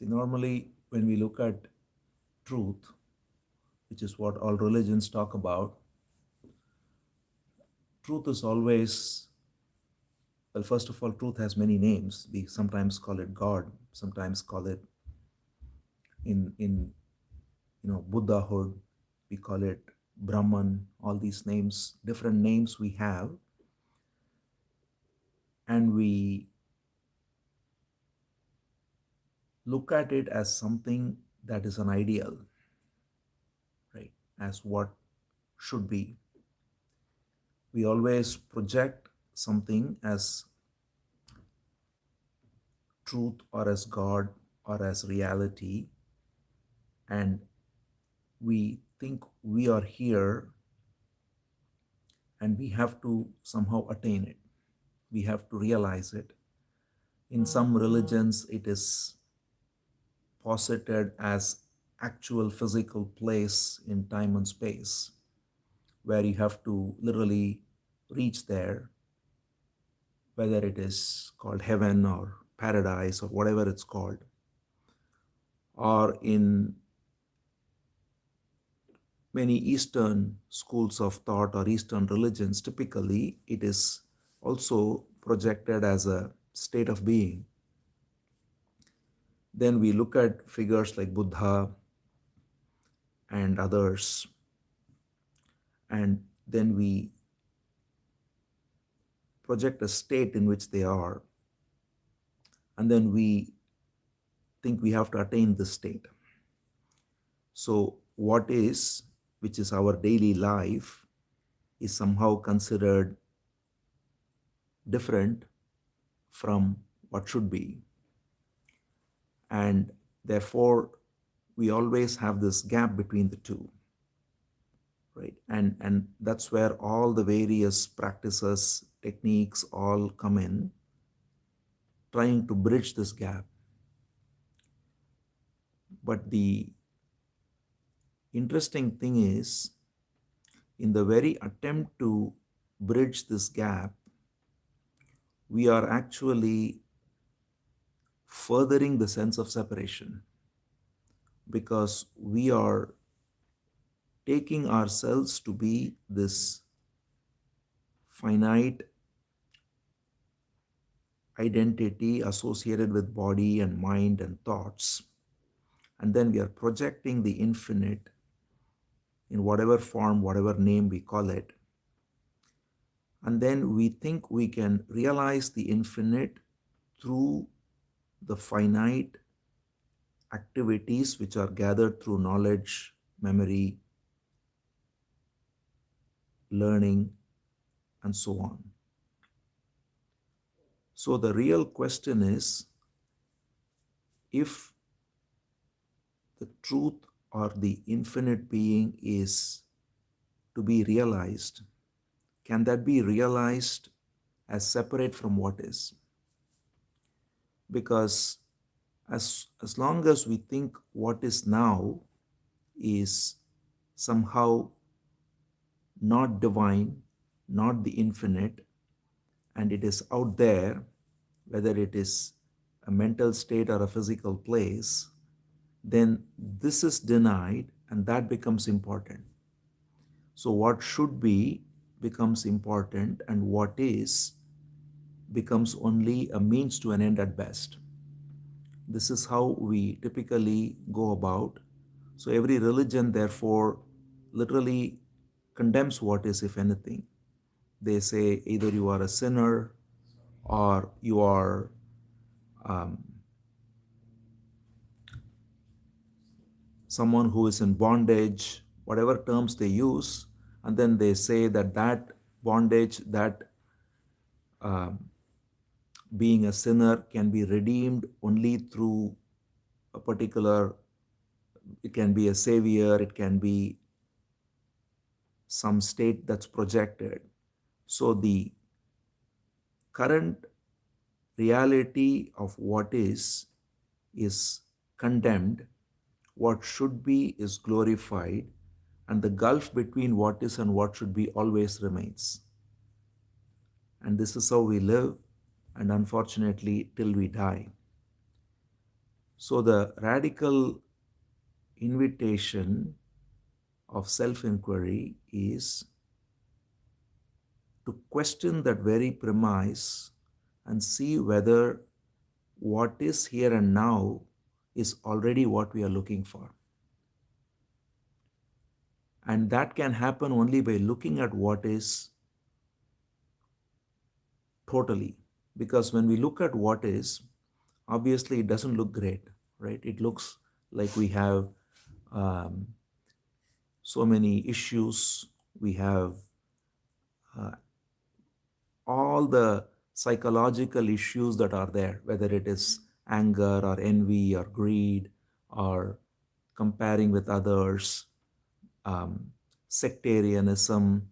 See, normally when we look at truth, which is what all religions talk about, truth is always, well, first of all, truth has many names. We sometimes call it God, sometimes call it in Buddhahood, we call it Brahman, all these names, different names we have, and we look at it as something that is an ideal, right? As what should be. We always project something as truth or as God or as reality, and we think we are here and we have to somehow attain it. We have to realize it. In some religions, it is posited as actual physical place in time and space where you have to literally reach there, whether it is called heaven or paradise or whatever it's called. Or in many Eastern schools of thought or Eastern religions, typically it is also projected as a state of being. Then we look at figures like Buddha and others, and then we project a state in which they are, and then we think we have to attain this state. So what is, which is our daily life, is somehow considered different from what should be. And therefore, we always have this gap between the two, right? And that's where all the various practices, techniques all come in, trying to bridge this gap. But the interesting thing is, in the very attempt to bridge this gap, we are actually furthering the sense of separation, because we are taking ourselves to be this finite identity associated with body and mind and thoughts, and then we are projecting the infinite in whatever form, whatever name we call it, and then we think we can realize the infinite through the finite activities which are gathered through knowledge, memory, learning, and so on. So the real question is, if the truth or the infinite being is to be realized, can that be realized as separate from what is? Because as long as we think what is now is somehow not divine, not the infinite, and it is out there, whether it is a mental state or a physical place, then this is denied and that becomes important. So what should be becomes important, and what is becomes only a means to an end at best. This is how we typically go about. So every religion, therefore, literally condemns what is, if anything. They say either you are a sinner or you are someone who is in bondage, whatever terms they use, and then they say that that bondage, that being a sinner can be redeemed only through a particular, it can be a savior, it can be some state that's projected. So the current reality of what is condemned, what should be is glorified, and the gulf between what is and what should be always remains. And this is how we live, and unfortunately, till we die. So the radical invitation of self inquiry is to question that very premise and see whether what is here and now is already what we are looking for. And that can happen only by looking at what is totally. Because when we look at what is, obviously it doesn't look great, right? It looks like we have um, so many issues. We have uh, all the psychological issues that are there, whether it is anger or envy or greed or comparing with others, um, sectarianism,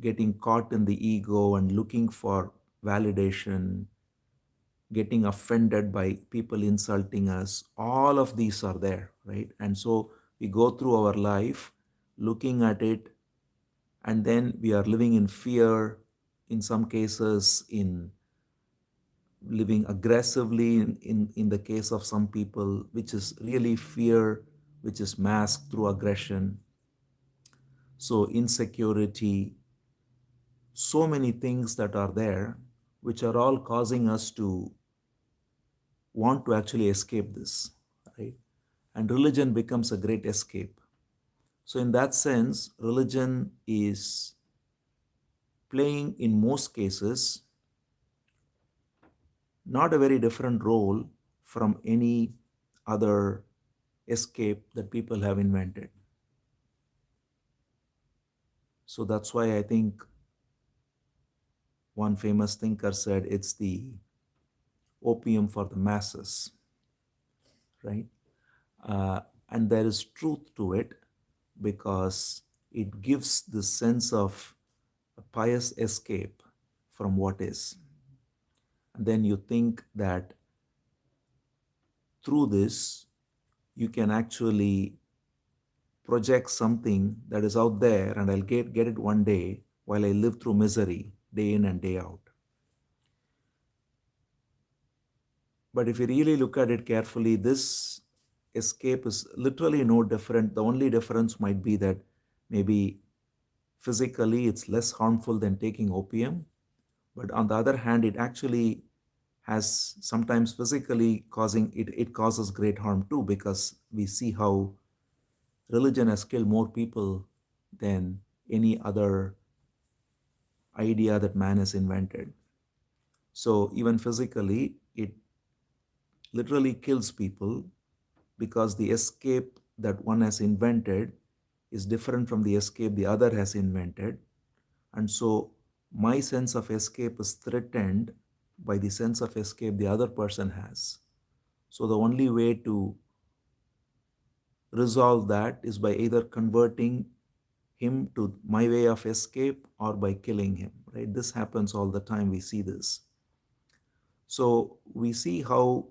getting caught in the ego and looking for validation, getting offended by people insulting us. All of these are there, right? And so we go through our life looking at it, and then we are living in fear, in some cases, in living aggressively in the case of some people, which is really fear, which is masked through aggression. So, insecurity, so many things that are there, which are all causing us to want to actually escape this, right? And religion becomes a great escape. So, in that sense, religion is playing in most cases not a very different role from any other escape that people have invented. So that's why I think one famous thinker said it's the opium for the masses, right? Uh, and there is truth to it because it gives the sense of a pious escape from what is. And then you think that through this, you can actually project something that is out there and I'll get it one day while I live through misery day in and day out. But if you really look at it carefully, this escape is literally no different. The only difference might be that maybe physically it's less harmful than taking opium. But on the other hand, it actually has sometimes physically it causes great harm too, because we see how religion has killed more people than any other idea that man has invented. So even physically, it literally kills people because the escape that one has invented is different from the escape the other has invented. And so my sense of escape is threatened by the sense of escape the other person has. So the only way to resolve that is by either converting him to my way of escape or by killing him, right? This happens all the time. We see this. So we see how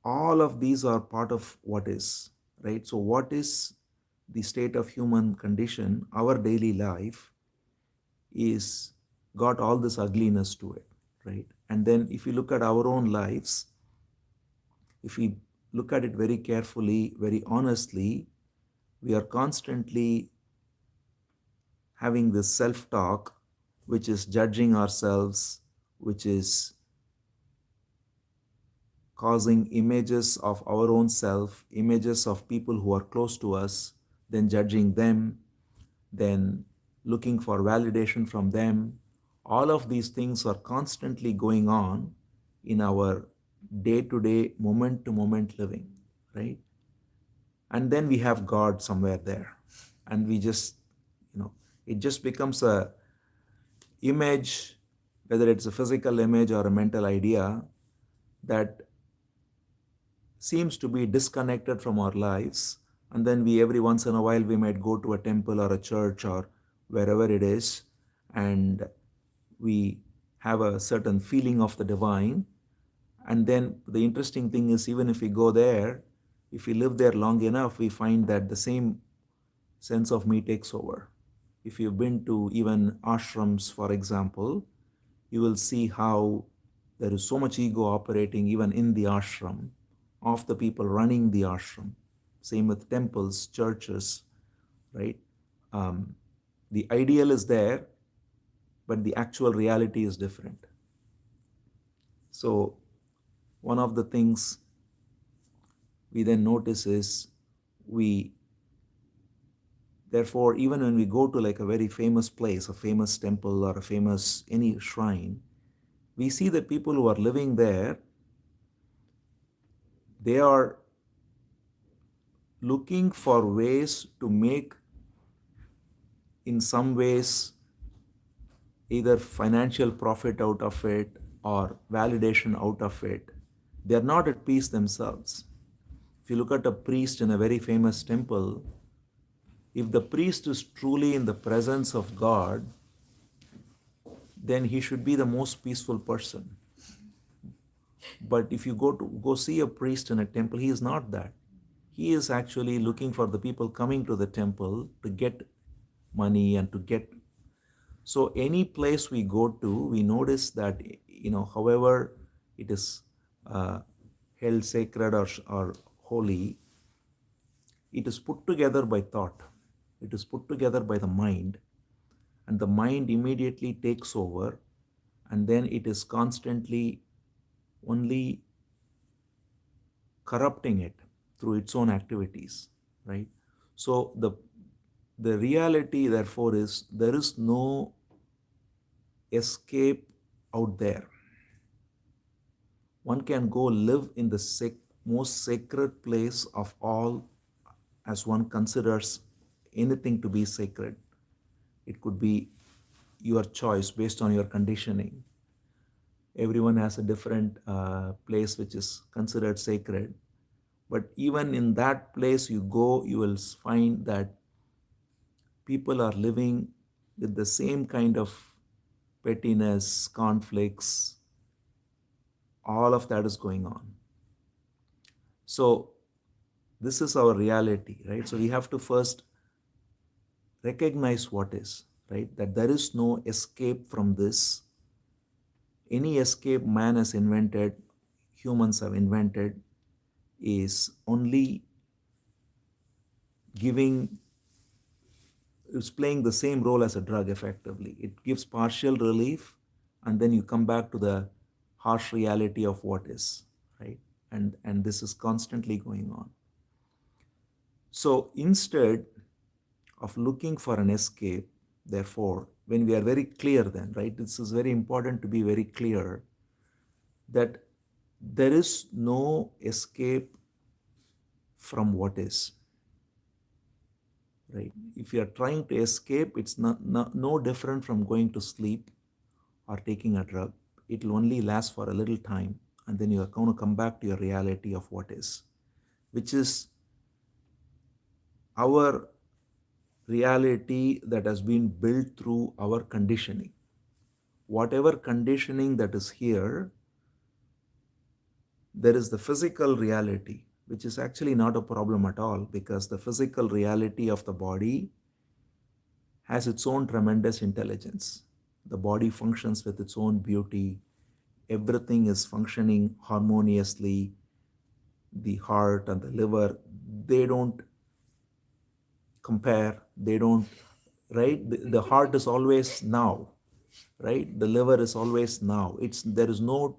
all of these are part of what is, right? So what is the state of human condition, our daily life, is got all this ugliness to it, right? And then if you look at our own lives, if we look at it very carefully, very honestly, we are constantly having this self talk, which is judging ourselves, which is causing images of our own self, images of people who are close to us, then judging them, then looking for validation from them. All of these things are constantly going on in our day to day, moment to moment living, right? And then we have God somewhere there. And we just, it just becomes a image, whether it's a physical image or a mental idea, that seems to be disconnected from our lives. And then we, every once in a while, we might go to a temple or a church or wherever it is, and we have a certain feeling of the divine. And then the interesting thing is, even if we go there, if we live there long enough, we find that the same sense of me takes over. If you've been to even ashrams, for example, you will see how there is so much ego operating even in the ashram of the people running the ashram. Same with temples, churches, right? Um, the ideal is there, but the actual reality is different. So, one of the things we then notice is we, therefore, even when we go to like a very famous place, a famous temple or a famous any shrine, we see that people who are living there, they are looking for ways to make, in some ways, either financial profit out of it or validation out of it. They are not at peace themselves. If you look at a priest in a very famous temple, if the priest is truly in the presence of God, then he should be the most peaceful person. But if you go see a priest in a temple, he is not that. He is actually looking for the people coming to the temple to get money and to get. So any place we go to, we notice that, however it is held sacred or holy, it is put together by thought. It is put together by the mind, and the mind immediately takes over, and then it is constantly only corrupting it through its own activities, right? So the reality, therefore, is there is no escape out there. One can go live in the most sacred place of all, as one considers anything to be sacred. It could be your choice based on your conditioning. Everyone has a different place which is considered sacred. But even in that place you go, you will find that people are living with the same kind of pettiness, conflicts, all of that is going on. So this is our reality, right? So we have to first recognize what is, right? That there is no escape from this. Any escape man has invented, humans have invented, is only giving, it's playing the same role as a drug effectively. It gives partial relief, and then you come back to the harsh reality of what is, right? And this is constantly going on. So instead of looking for an escape, therefore, when we are very clear, then, right, this is very important to be very clear that there is no escape from what is, right? If you are trying to escape, it's no different from going to sleep or taking a drug. It will only last for a little time, and then you are going to come back to your reality of what is, which is our reality that has been built through our conditioning. Whatever conditioning that is here, there is the physical reality, which is actually not a problem at all, because the physical reality of the body has its own tremendous intelligence. The body functions with its own beauty. Everything is functioning harmoniously. The heart and the liver, they don't compare, they don't, right? The heart is always now, right? The liver is always now. It's, there is no,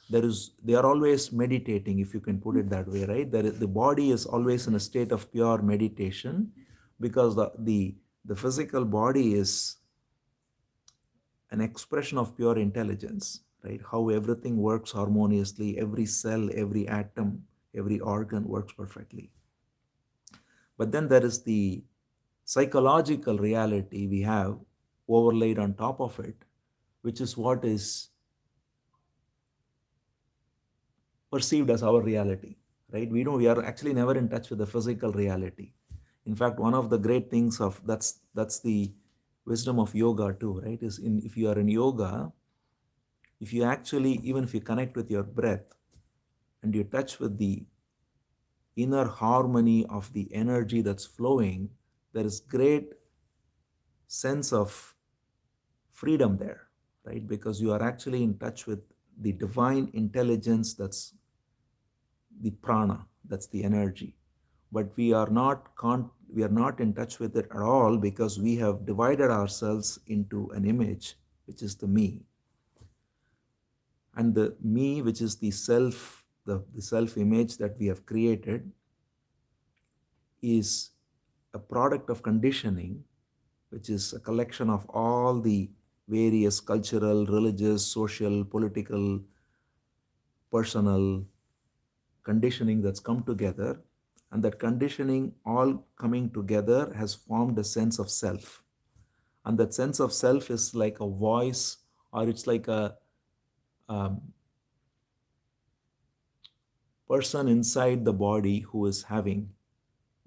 there is, they are always meditating, if you can put it that way, right? The body is always in a state of pure meditation, because the physical body is an expression of pure intelligence, right? How everything works harmoniously, every cell, every atom, every organ works perfectly. But then there is the psychological reality we have overlaid on top of it, which is what is perceived as our reality, right? We are actually never in touch with the physical reality. In fact, one of the great things of that's the wisdom of yoga too, right? Is in, if you are in yoga, if you actually, even if you connect with your breath and you touch with the inner harmony of the energy that's flowing, there is great sense of freedom there, right? Because you are actually in touch with the divine intelligence that's the prana, that's the energy. But we are not in touch with it at all because we have divided ourselves into an image, which is the me. And the me, which is the self, the self image that we have created, is a product of conditioning, which is a collection of all the various cultural, religious, social, political, personal conditioning that's come together. And that conditioning all coming together has formed a sense of self. And that sense of self is like a voice, or it's like a um, person inside the body who is having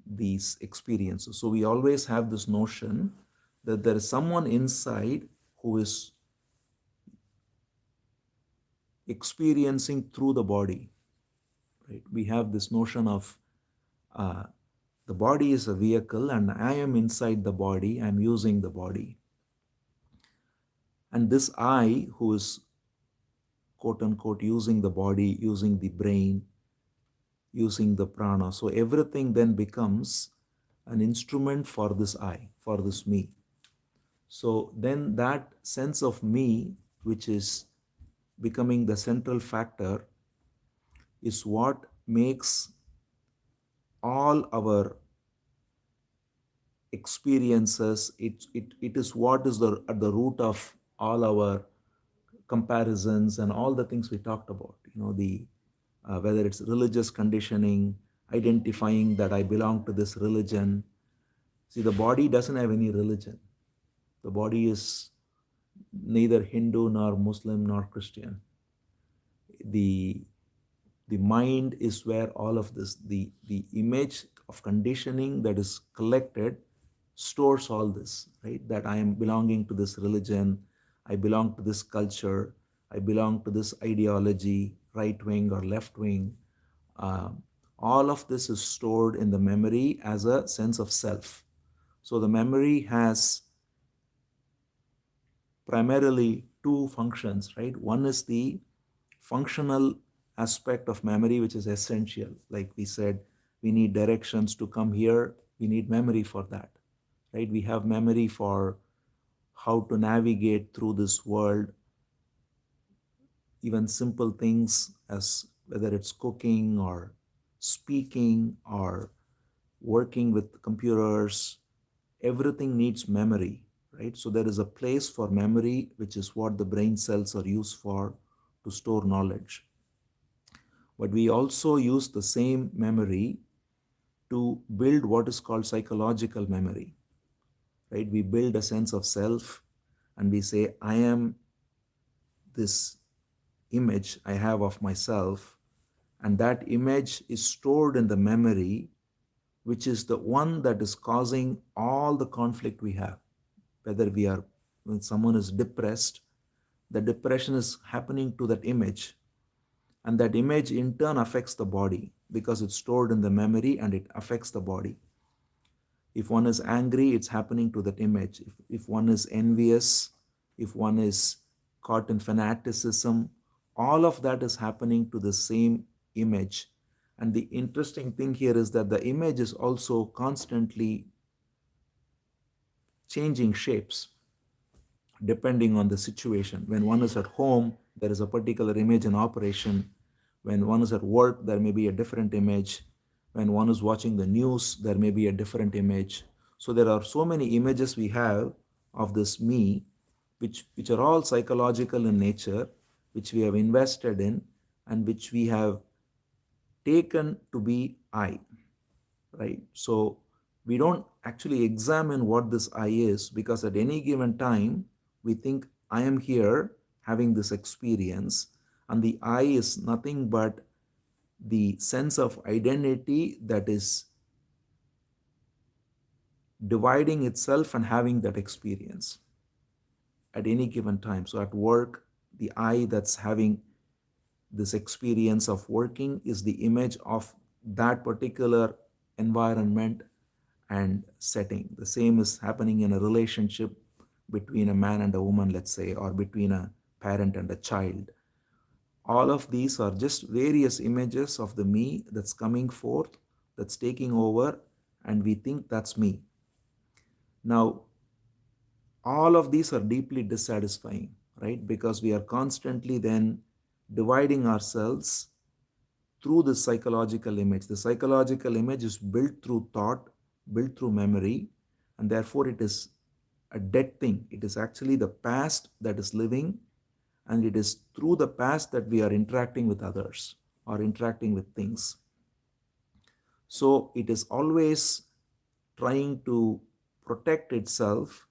these experiences. So we always have this notion that there is someone inside who is experiencing through the body, right? We have this notion of uh, the body is a vehicle and I am inside the body, I'm using the body. And this I, who is quote unquote using the body, using the brain, using the prana, so everything then becomes an instrument for this I, for this me. So then that sense of me, which is becoming the central factor, is what makes all our experiences. It is what is at the root of all our comparisons and all the things we talked about. The whether it's religious conditioning, identifying that I belong to this religion. See, the body doesn't have any religion. The body is neither Hindu nor Muslim nor Christian. The the mind is where all of this, the image of conditioning that is collected, stores all this, right? That I am belonging to this religion, I belong to this culture, I belong to this ideology, right wing or left wing. All of this is stored in the memory as a sense of self. So the memory has primarily two functions, right? One is the functional aspect of memory, which is essential. Like we said, we need directions to come here, we need memory for that, right? We have memory for how to navigate through this world, even simple things as whether it's cooking or speaking or working with computers, everything needs memory, right? So there is a place for memory, which is what the brain cells are used for, to store knowledge. But we also use the same memory to build what is called psychological memory, right? We build a sense of self and we say, I am this image I have of myself, and that image is stored in the memory, which is the one that is causing all the conflict we have. Whether we are, when someone is depressed, the depression is happening to that image, and that image in turn affects the body because it's stored in the memory and it affects the body. If one is angry, it's happening to that image. If one is envious, if one is caught in fanaticism, all of that is happening to the same image. And the interesting thing here is that the image is also constantly changing shapes depending on the situation. When one is at home, there is a particular image in operation. When one is at work, there may be a different image. When one is watching the news, there may be a different image. So there are so many images we have of this me, which are all psychological in nature, which we have invested in and which we have taken to be I, right? So we don't actually examine what this I is, because at any given time we think I am here having this experience, and the I is nothing but the sense of identity that is dividing itself and having that experience at any given time. So at work, the I that's having this experience of working is the image of that particular environment and setting. The same is happening in a relationship between a man and a woman, let's say, or between a parent and a child. All of these are just various images of the me that's coming forth, that's taking over, and we think that's me. Now, all of these are deeply dissatisfying, right? Because we are constantly then dividing ourselves through this psychological image. The psychological image is built through thought, built through memory, and therefore it is a dead thing. It is actually the past that is living, and it is through the past that we are interacting with others or interacting with things. So it is always trying to protect itself,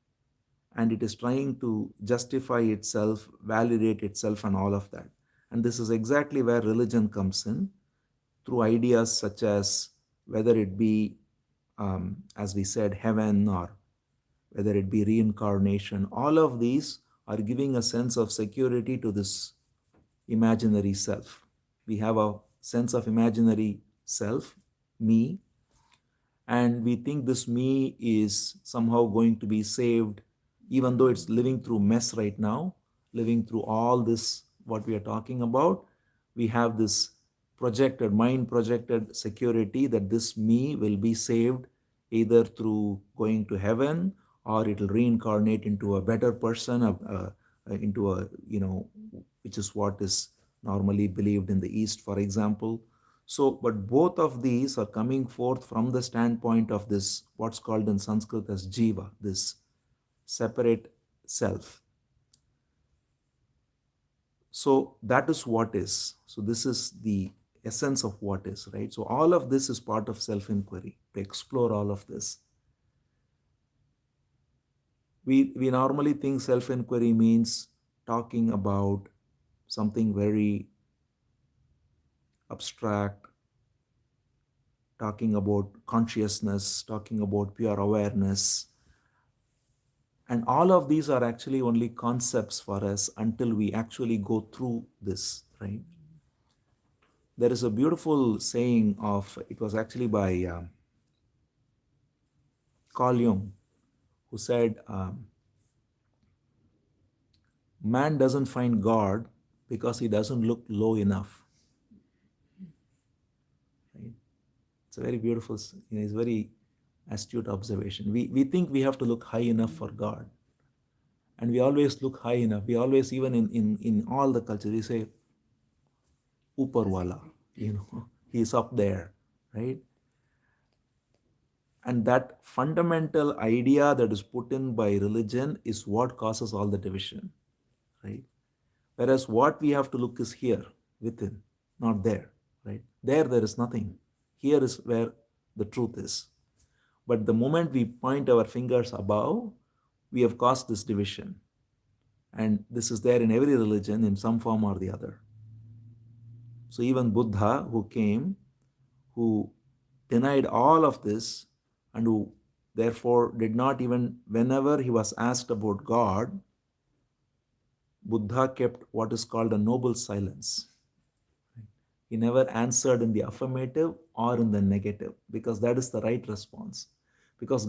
and it is trying to justify itself, validate itself, and all of that. And this is exactly where religion comes in, through ideas such as whether it be, as we said, heaven, or whether it be reincarnation. All of these are giving a sense of security to this imaginary self. We have a sense of imaginary self, me, and we think this me is somehow going to be saved, even though it's living through mess right now, living through all this what we are talking about. We have this projected mind, projected security that this me will be saved either through going to heaven, or it will reincarnate into a better person, into a, which is what is normally believed in the East, for example. So, but both of these are coming forth from the standpoint of this, what's called in Sanskrit as jiva, this separate self. So, that is what is. So, this is the essence of what is, right? So, all of this is part of self inquiry, to explore all of this. We normally think self inquiry means talking about something very abstract, talking about consciousness, talking about pure awareness. And all of these are actually only concepts for us until we actually go through this, right? There is a beautiful saying of, it was actually by Carl Jung, who said, man doesn't find God because he doesn't look low enough. Right? It's a very beautiful, it's very astute observation. We think we have to look high enough for God. And we always look high enough. We always, even in all the culture, we say, Uparwala, he's up there, right? And that fundamental idea that is put in by religion is what causes all the division, right? Whereas what we have to look is here, within, not there, right? There is nothing. Here is where the truth is. But the moment we point our fingers above, we have caused this division. And this is there in every religion in some form or the other. So even Buddha, who came, who denied all of this, and who therefore did not even, whenever he was asked about God, Buddha kept what is called a noble silence. He never answered in the affirmative or in the negative, because that is the right response. Because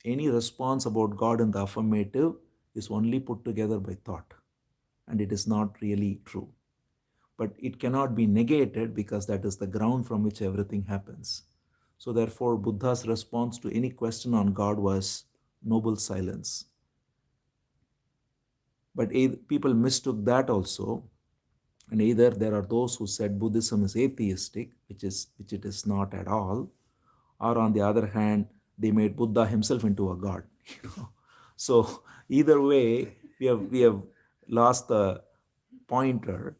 any response about God in the affirmative is only put together by thought, and it is not really true. But it cannot be negated because that is the ground from which everything happens. So therefore, Buddha's response to any question on God was noble silence. But people mistook that also, and either there are those who said Buddhism is atheistic, which it is not at all, or on the other hand, they made Buddha himself into a god. So either way, we have lost the pointer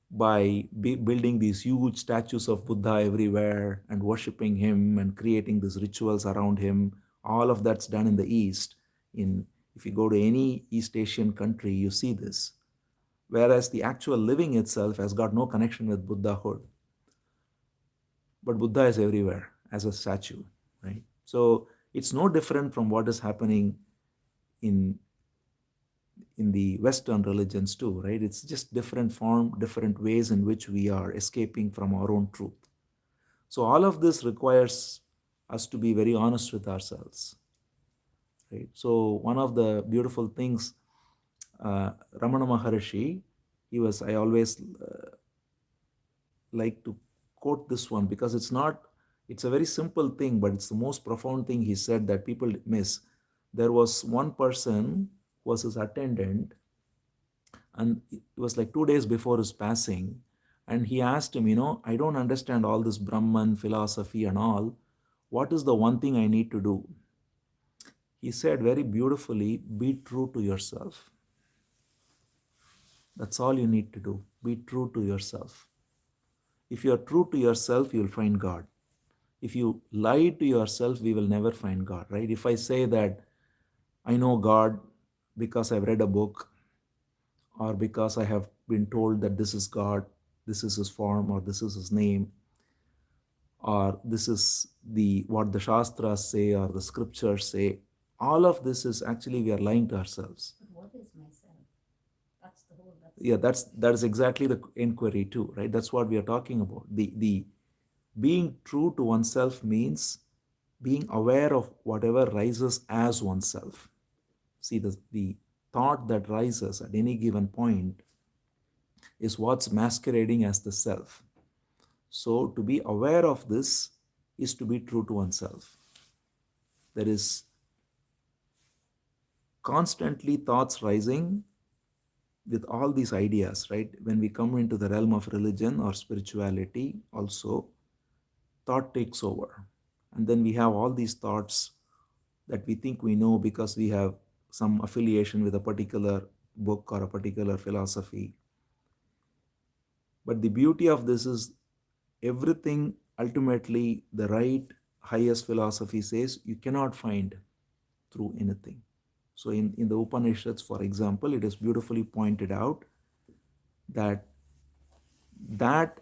by building these huge statues of Buddha everywhere and worshipping him and creating these rituals around him. All of that's done in the East. If you go to any East Asian country, you see this. Whereas the actual living itself has got no connection with Buddhahood. But Buddha is everywhere as a statue, right? So it's no different from what is happening in the Western religions too, right? It's just different form, different ways in which we are escaping from our own truth. So all of this requires us to be very honest with ourselves, right? So one of the beautiful things, Ramana Maharishi, I always like to quote this one because it's a very simple thing, but it's the most profound thing he said that people miss. There was one person who was his attendant, and it was like 2 days before his passing. And he asked him, I don't understand all this Brahman philosophy and all. What is the one thing I need to do? He said very beautifully, be true to yourself. That's all you need to do. Be true to yourself. If you are true to yourself, you'll find God. If you lie to yourself, we will never find God, right? If I say that I know God because I've read a book, or because I have been told that this is God, this is his form, or this is his name, or this is the what the Shastras say or the scriptures say, all of this is actually we are lying to ourselves. But what is myself? That's the whole. Yeah, that is exactly the inquiry too, right? That's what we are talking about. The being true to oneself means being aware of whatever rises as oneself. See, the thought that rises at any given point is what's masquerading as the self. So to be aware of this is to be true to oneself. There is constantly thoughts rising with all these ideas, right? When we come into the realm of religion or spirituality, also, thought takes over. And then we have all these thoughts that we think we know because we have some affiliation with a particular book or a particular philosophy. But the beauty of this is everything ultimately the right highest philosophy says you cannot find through anything. So in the Upanishads, for example, it is beautifully pointed out that that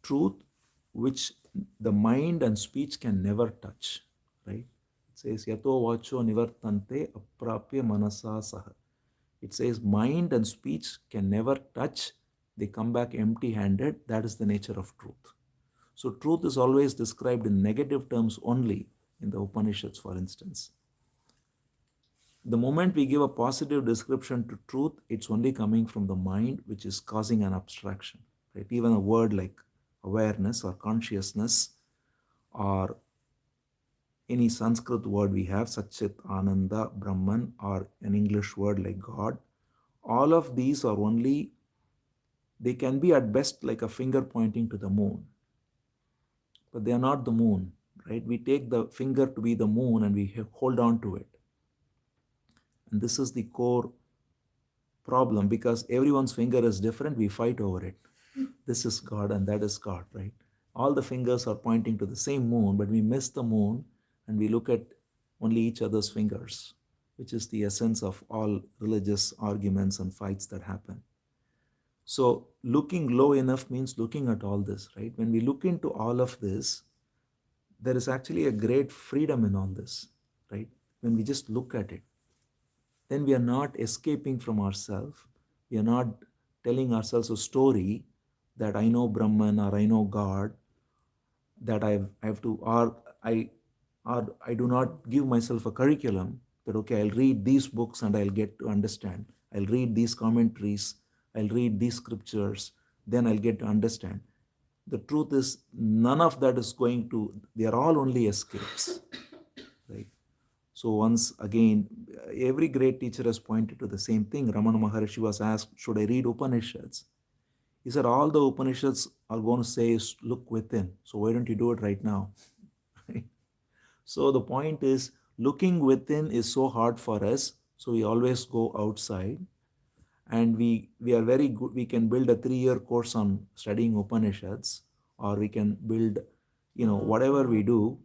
truth which the mind and speech can never touch, right? It says, Yato vacho nivartante aprapya manasa saha. It says mind and speech can never touch, they come back empty handed. That is the nature of truth. So, truth is always described in negative terms only in the Upanishads, for instance. The moment we give a positive description to truth, it's only coming from the mind, which is causing an abstraction. Right? Even a word like awareness or consciousness, or any Sanskrit word we have, Satchit, Ananda, Brahman, or an English word like God, all of these are only, they can be at best like a finger pointing to the moon, but they are not the moon, right? We take the finger to be the moon and we hold on to it. And this is the core problem because everyone's finger is different, we fight over it. This is God and that is God, right? All the fingers are pointing to the same moon, but we miss the moon and we look at only each other's fingers, which is the essence of all religious arguments and fights that happen. So, looking low enough means looking at all this, right? When we look into all of this, there is actually a great freedom in all this, right? When we just look at it, then we are not escaping from ourselves. We are not telling ourselves a story that I know Brahman or I know God, that I have to, or I do not give myself a curriculum that, okay, I'll read these books and I'll get to understand. I'll read these commentaries, I'll read these scriptures, then I'll get to understand. The truth is, none of that is going to, they are all only escapes, right? So once again, every great teacher has pointed to the same thing. Ramana Maharshi was asked, should I read Upanishads? He said, all the Upanishads are going to say is look within. So why don't you do it right now? Right? So the point is, looking within is so hard for us. So we always go outside, and we are very good. We can build a 3-year course on studying Upanishads, or we can build, whatever we do,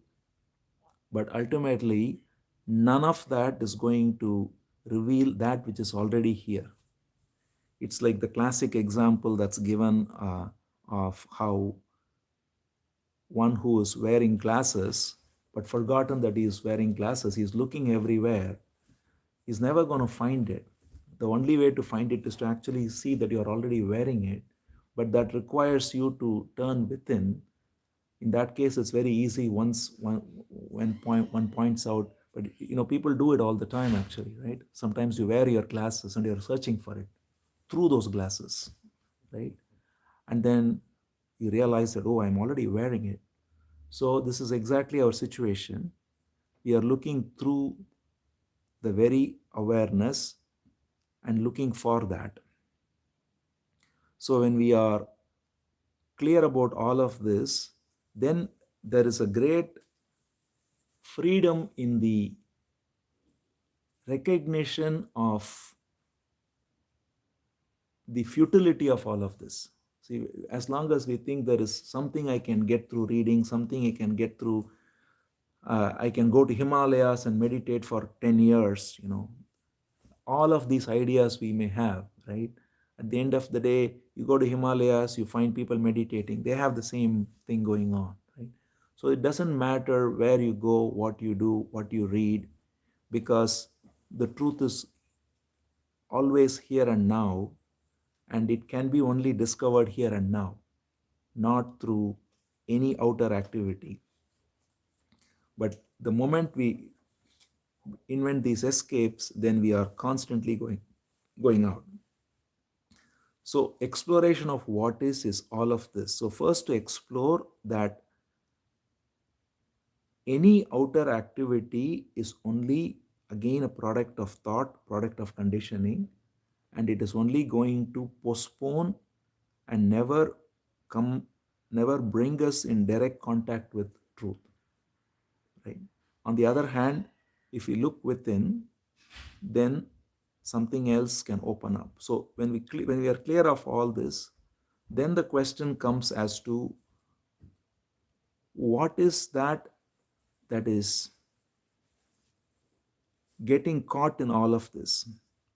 but ultimately, none of that is going to reveal that which is already here. It's like the classic example that's given of how one who is wearing glasses but forgotten that he is wearing glasses, he's looking everywhere, he's never going to find it. The only way to find it is to actually see that you're already wearing it, but that requires you to turn within. In that case, it's very easy once one points out, but people do it all the time actually, right? Sometimes you wear your glasses and you're searching for it. through those glasses, right? And then you realize that, oh, I'm already wearing it. So this is exactly our situation. We are looking through the very awareness and looking for that. So when we are clear about all of this, then there is a great freedom in the recognition of the futility of all of this. See, as long as we think there is something I can get through reading, something I can get through, I can go to Himalayas and meditate for 10 years, all of these ideas we may have, right? At the end of the day, you go to Himalayas, you find people meditating, they have the same thing going on, right? So it doesn't matter where you go, what you do, what you read, because the truth is always here and now, and it can be only discovered here and now, not through any outer activity. But the moment we invent these escapes, then we are constantly going out. So exploration of what is all of this. So first, to explore that any outer activity is only again a product of thought, product of conditioning, and it is only going to postpone and come never bring us in direct contact with truth, right? On the other hand, if we look within, then something else can open up. So when we are clear of all this, then the question comes as to what is that is getting caught in all of this,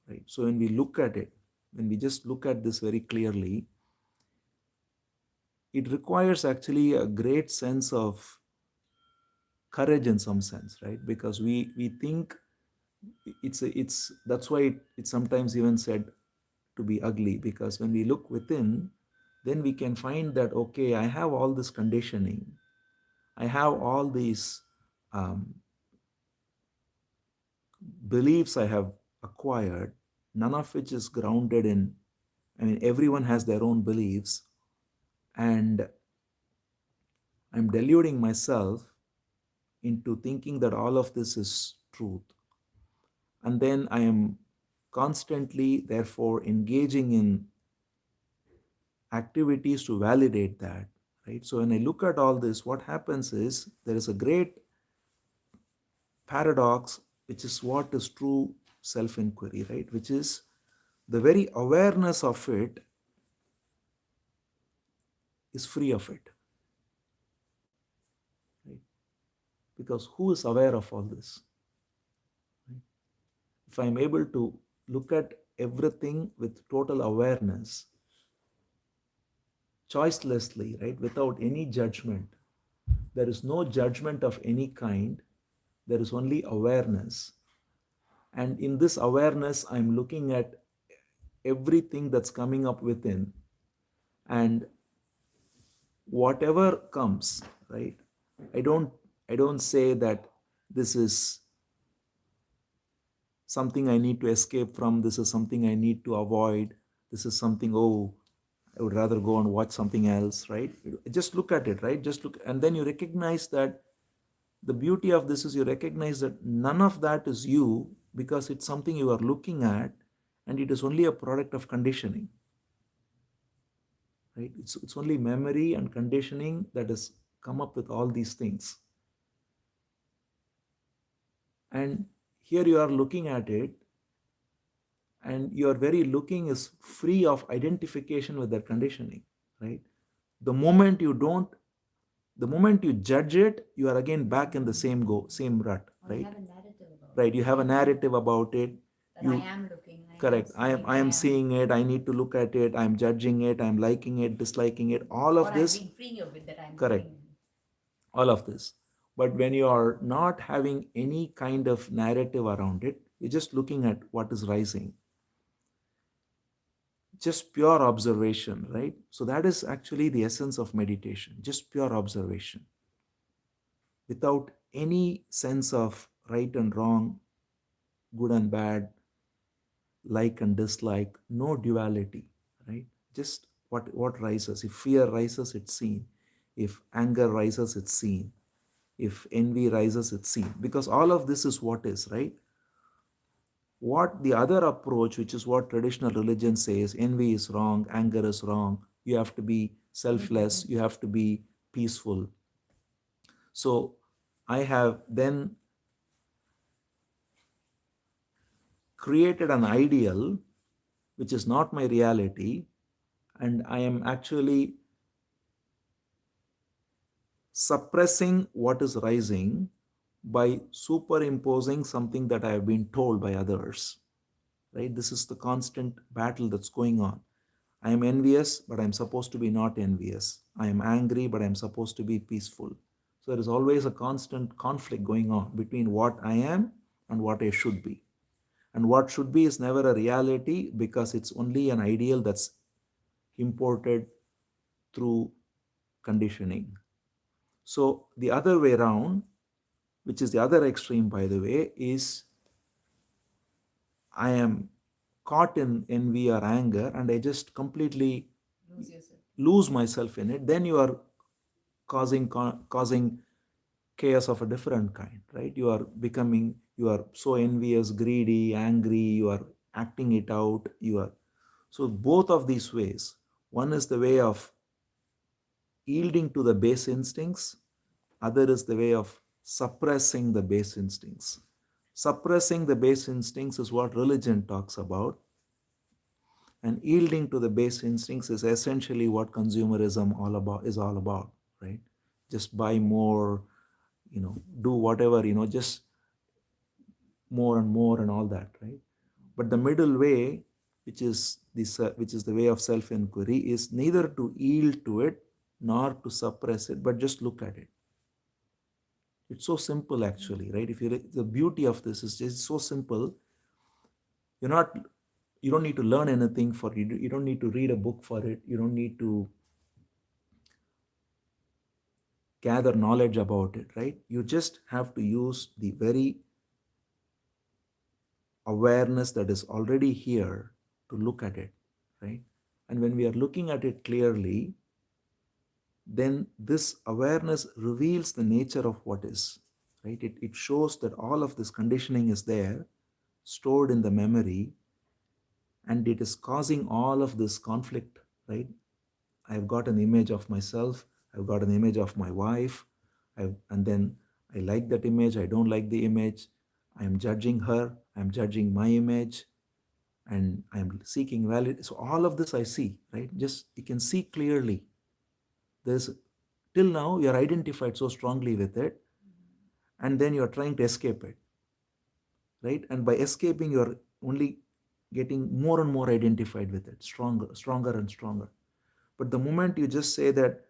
right? So when we look at it, when we just look at this very clearly, it requires actually a great sense of courage in some sense, right? Because we think it's that's why it's sometimes even said to be ugly, because when we look within, then we can find that, okay, I have all this conditioning, I have all these um, beliefs I have acquired, none of which is grounded in, I mean, everyone has their own beliefs, and I'm deluding myself into thinking that all of this is truth. And then I am constantly, therefore, engaging in activities to validate that, right? So when I look at all this, what happens is there is a great paradox, which is what is true self inquiry, right? Which is the very awareness of it is free of it, right? Because who is aware of all this? Right? If I'm able to look at everything with total awareness, choicelessly, right, without any judgment, there is no judgment of any kind, there is only awareness. And in this awareness, I'm looking at everything that's coming up within, and whatever comes, right? I don't say that this is something I need to escape from, this is something I need to avoid, this is something, oh, I would rather go and watch something else, right? Just look at it, right? Just look, and then you recognize that the beauty of this is you recognize that none of that is you, because it's something you are looking at, and it is only a product of conditioning, right? It's only memory and conditioning that has come up with all these things. And here you are looking at it, and your very looking is free of identification with that conditioning, right? The moment you don't, the moment you judge it, you are again back in the same rut, I right? have a narrative about Right, it. you have a narrative about it. That I You am looking, I am correct, seeing, I I am am, seeing it, I need to look at it, I'm judging it, I'm liking it, disliking it, all or of I'm this. being free of it, that I'm Correct, looking. all of this. But when you are not having any kind of narrative around it, you're just looking at what is rising, just pure observation, right? So that is actually the essence of meditation, just pure observation, without any sense of right and wrong, good and bad, like and dislike, no duality, right? Just what rises. If fear rises, it's seen. If anger rises, it's seen. If envy rises, it's seen. Because all of this is what is, right? What the other approach, which is what traditional religion says, envy is wrong, anger is wrong, you have to be selfless, you have to be peaceful. So I have then created an ideal which is not my reality, and I am actually suppressing what is rising by superimposing something that I have been told by others. Right? This is the constant battle that's going on. I am envious, but I'm supposed to be not envious. I am angry, but I'm supposed to be peaceful. So there is always a constant conflict going on between what I am and what I should be. And what should be is never a reality because it's only an ideal that's imported through conditioning. So the other way around, which is the other extreme, by the way, is I am caught in envy or anger and I just completely Lose yourself. lose myself in it. Then you are causing chaos of a different kind, right? You are becoming, you are so envious, greedy, angry, you are acting it out, you are. So both of these ways, one is the way of yielding to the base instincts, other is the way of suppressing the base instincts. Suppressing the base instincts is what religion talks about, and yielding to the base instincts is essentially what consumerism all about, right? Just buy more, do whatever, just more and more and all that, right? But the middle way, which is the way of self inquiry, is neither to yield to it nor to suppress it, but just look at it. It's so simple, actually, right? If you the beauty of this is just so simple. You're not you don't need to learn anything for it. You don't need to read a book for it. You don't need to gather knowledge about it, right? You just have to use the very awareness that is already here to look at it, right? And when we are looking at it clearly, then this awareness reveals the nature of what is, right? It shows that all of this conditioning is there, stored in the memory, and it is causing all of this conflict, right? I've got an image of myself, I've got an image of my wife, and then I like that image, I don't like the image, I'm judging her, I'm judging my image, and I'm seeking valid. So all of this I see, right? Just you can see clearly. There's till now you're identified so strongly with it, and then you're trying to escape it, right? And by escaping, you're only getting more and more identified with it, stronger and stronger. But the moment you just say that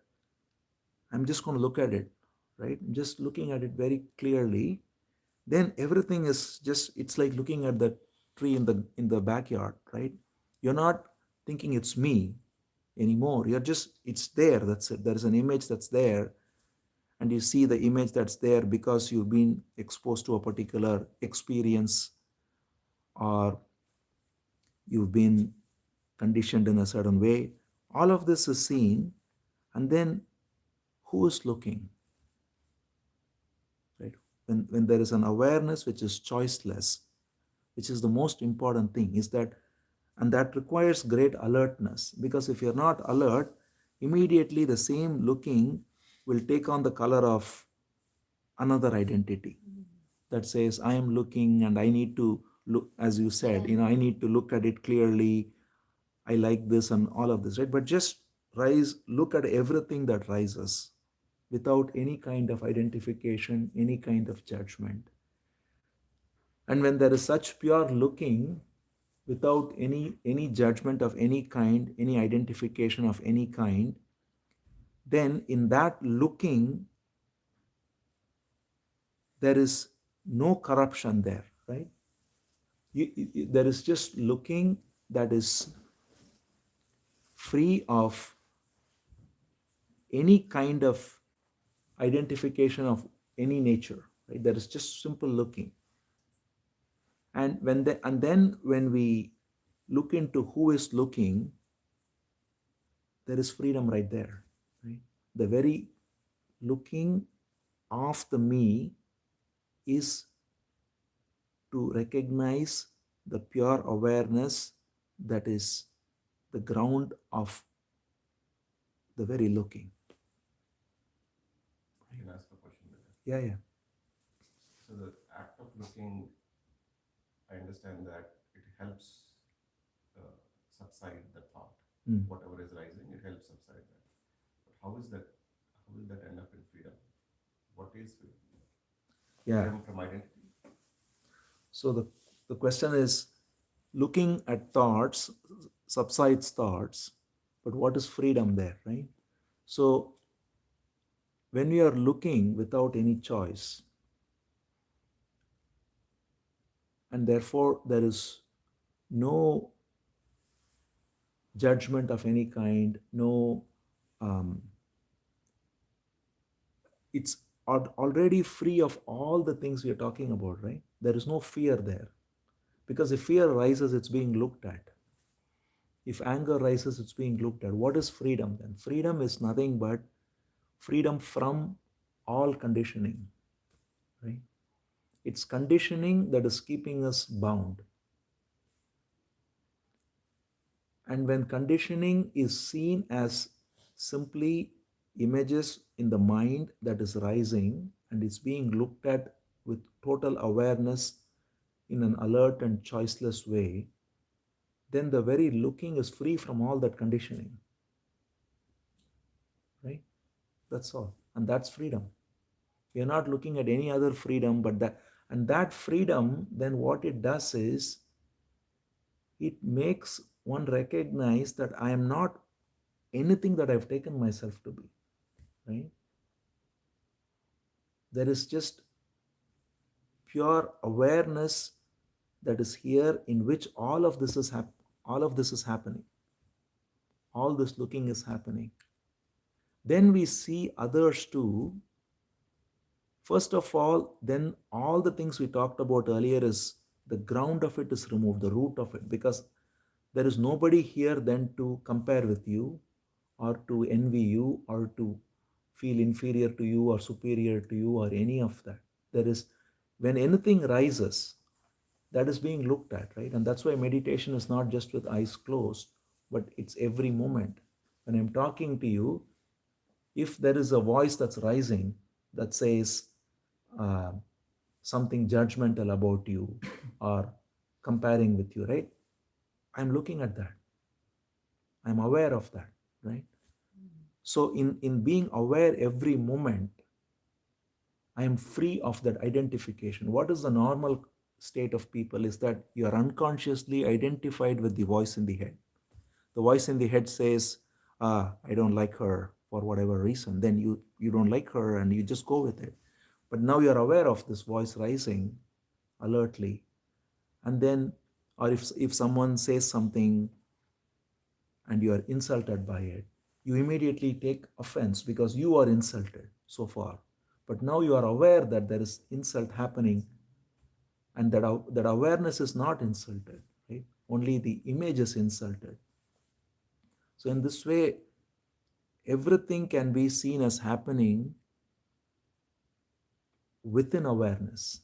I'm just going to look at it, right? I'm just looking at it very clearly, then everything is just, it's like looking at the tree in the backyard, right? You're not thinking it's me anymore. You're just, it's there. That's it. There's an image that's there, and you see the image that's there because you've been exposed to a particular experience, or you've been conditioned in a certain way. All of this is seen, and then who is looking, right? When there is an awareness which is choiceless, which is the most important thing, is that, and that requires great alertness, because if you're not alert, immediately the same looking will take on the color of another identity that says I am looking and I need to look, as you said, Yeah. I need to look at it clearly, I like this and all of this, right? But just look at everything that rises without any kind of identification, any kind of judgment. And when there is such pure looking without any judgment of any kind, any identification of any kind, then in that looking there is no corruption there, right? There is just looking that is free of any kind of identification of any nature, right? There is just simple looking. And then when we look into who is looking, there is freedom right there. Right? The very looking of the me is to recognize the pure awareness that is the ground of the very looking. Can I ask a question with that? Yeah, yeah. So the act of looking, I understand that it helps subside the thought. Mm. Whatever is rising, it helps subside that. But how is that? How will that end up in freedom? What is freedom? Yeah. Freedom from identity. So the question is, looking at thoughts subsides thoughts, but what is freedom there, right? So when we are looking without any choice, and therefore there is no judgment of any kind, no, um, it's already free of all the things we are talking about, right? There is no fear there. Because if fear rises, it's being looked at. If anger rises, it's being looked at. What is freedom then? Freedom is nothing but freedom from all conditioning, right? It's conditioning that is keeping us bound. And when conditioning is seen as simply images in the mind that is rising and it's being looked at with total awareness in an alert and choiceless way, then the very looking is free from all that conditioning, right? That's all. And that's freedom. We are not looking at any other freedom but that. And that freedom, then what it does is it makes one recognize that I am not anything that I've taken myself to be, right? There is just pure awareness that is here in which all of this is happening. All this looking is happening. Then we see others too. First of all, then all the things we talked about earlier is the ground of it is removed, the root of it, because there is nobody here then to compare with you or to envy you or to feel inferior to you or superior to you or any of that. There is, when anything rises, that is being looked at, right? And that's why meditation is not just with eyes closed, but it's every moment. When I'm talking to you, if there is a voice that's rising that says uh, something judgmental about you or comparing with you, right? I'm looking at that. I'm aware of that, right? So in being aware every moment, I am free of that identification. What is the normal state of people is that you are unconsciously identified with the voice in the head. The voice in the head says, I don't like her for whatever reason. Then you don't like her and you just go with it. But now you're aware of this voice rising alertly. And then, or if someone says something and you are insulted by it, you immediately take offense because you are insulted so far. But now you are aware that there is insult happening and that awareness is not insulted, right? Only the image is insulted. So in this way, everything can be seen as happening within awareness.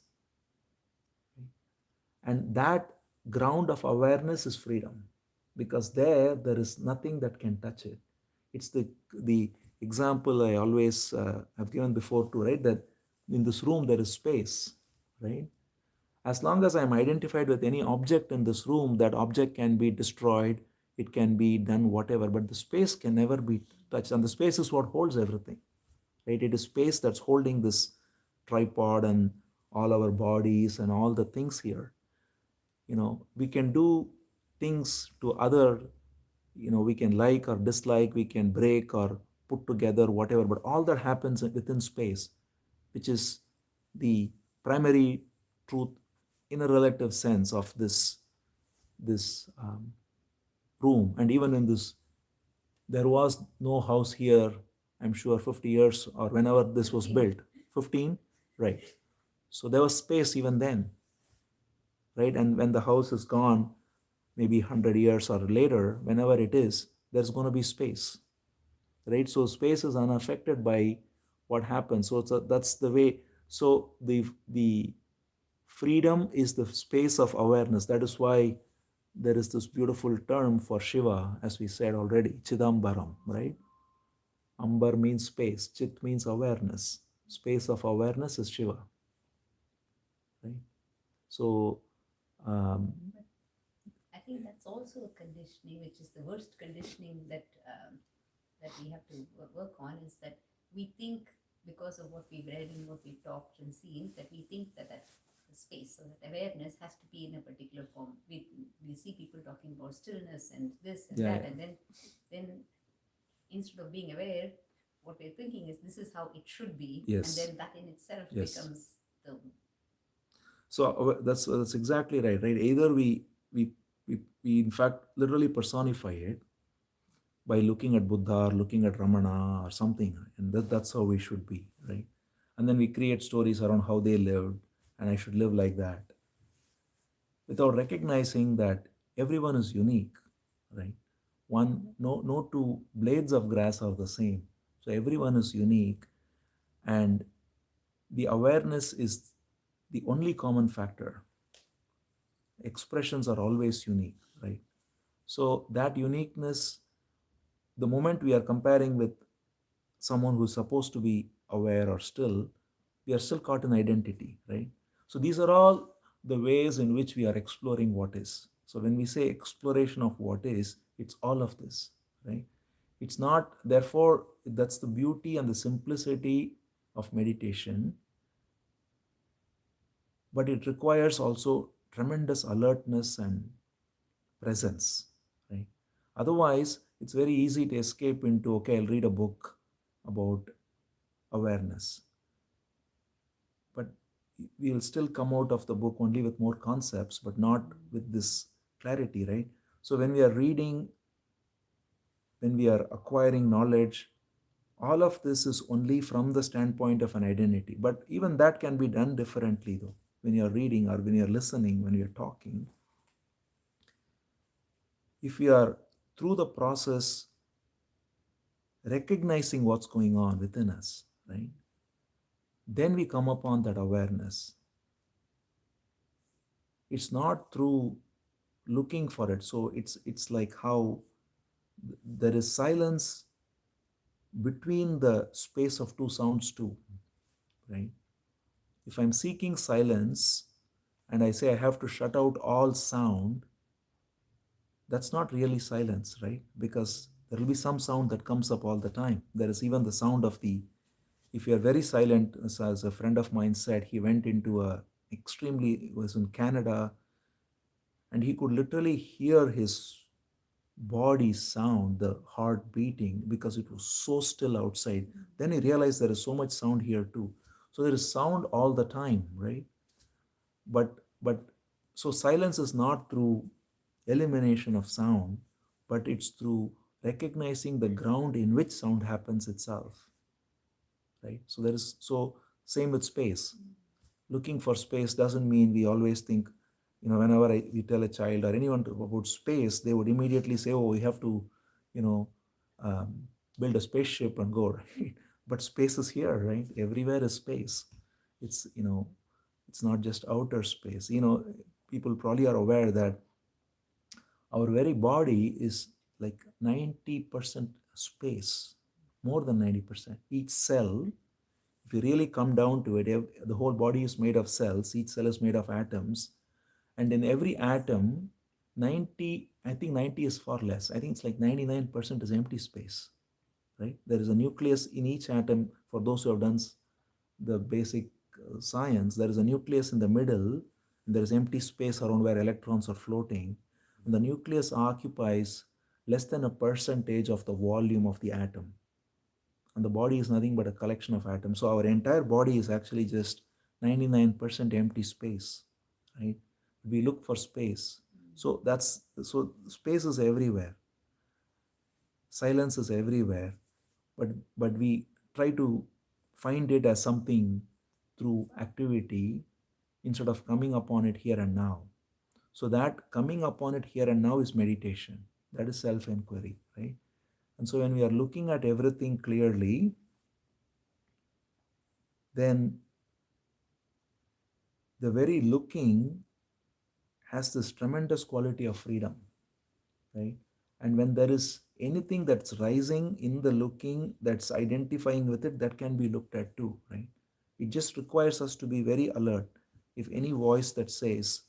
And that ground of awareness is freedom because there is nothing that can touch it. It's the example I always have given before too, right? That in this room there is space, right? As long as I'm identified with any object in this room, that object can be destroyed, it can be done whatever, but the space can never be touched. And the space is what holds everything, right? It is space that's holding this tripod and all our bodies and all the things here. We can do things to other, we can like or dislike, we can break or put together, whatever, but all that happens within space, which is the primary truth in a relative sense of this room. And even in this, there was no house here, I'm sure 50 years or whenever this was built. 15, right? So there was space even then, right? And when the house is gone, maybe 100 years or later, whenever it is, there's going to be space, right? So space is unaffected by what happens. So that's the way. So the freedom is the space of awareness. That is why there is this beautiful term for Shiva, as we said already, Chidambaram, right? Ambar means space, Chit means awareness. Space of awareness is Shiva, right? So, um, But I think that's also a conditioning, which is the worst conditioning that we have to work on. Is that we think, because of what we've read and what we've talked and seen, that we think that space, so that awareness has to be in a particular form. We see people talking about stillness and this and yeah, that, yeah. and then instead of being aware, what we're thinking is this is how it should be, and Yes, then that in itself yes. becomes the So that's exactly right, right? Either we we in fact literally personify it by looking at Buddha or looking at Ramana or something, and that's how we should be, right? And then we create stories around how they lived, and I should live like that, without recognizing that everyone is unique, right? No two blades of grass are the same, so everyone is unique, and the awareness is the only common factor. Expressions are always unique, right? So that uniqueness, the moment we are comparing with someone who's supposed to be aware or still, we are still caught in identity, right? So these are all the ways in which we are exploring what is. So when we say exploration of what is, it's all of this, right? It's not, therefore, that's the beauty and the simplicity of meditation, but it requires also tremendous alertness and presence, right? Otherwise, it's very easy to escape into, okay, I'll read a book about awareness, but we will still come out of the book only with more concepts, but not with this clarity, right? So when we are reading, when we are acquiring knowledge, all of this is only from the standpoint of an identity. But even that can be done differently, though. When you're reading or when you're listening, when you're talking, if we are through the process recognizing what's going on within us, right? Then we come upon that awareness. It's not through looking for it. So it's like how there is silence between the space of two sounds too, right? If I'm seeking silence and I say I have to shut out all sound, that's not really silence, right? Because there will be some sound that comes up all the time. There is even the sound of the, if you're very silent, as a friend of mine said, he went into a extremely, was in Canada, and he could literally hear his body sound, the heart beating, because it was so still outside. Then he realized there is so much sound here too. So there is sound all the time, right? But so silence is not through elimination of sound, but it's through recognizing the ground in which sound happens itself, right? So there is, so same with space. Looking for space doesn't mean we always think, whenever we tell a child or anyone about space, they would immediately say, oh, we have to, you know, um, build a spaceship and go, right? But space is here, right? Everywhere is space. It's, it's not just outer space. People probably are aware that our very body is like 90% space, more than 90%. Each cell, if you really come down to it, the whole body is made of cells. Each cell is made of atoms. And in every atom, 90, I think 90 is far less. I think it's like 99% is empty space, right? There is a nucleus in each atom. For those who have done the basic science, there is a nucleus in the middle, and there is empty space around where electrons are floating. And the nucleus occupies less than a percentage of the volume of the atom, and the body is nothing but a collection of atoms. So our entire body is actually just 99% empty space, right? We look for space. So space is everywhere. Silence is everywhere. But we try to find it as something through activity instead of coming upon it here and now. So that coming upon it here and now is meditation. That is self-inquiry, right? And so when we are looking at everything clearly, then the very looking has this tremendous quality of freedom, right? And when there is anything that's rising in the looking, that's identifying with it, that can be looked at too, right? It just requires us to be very alert. If any voice that says,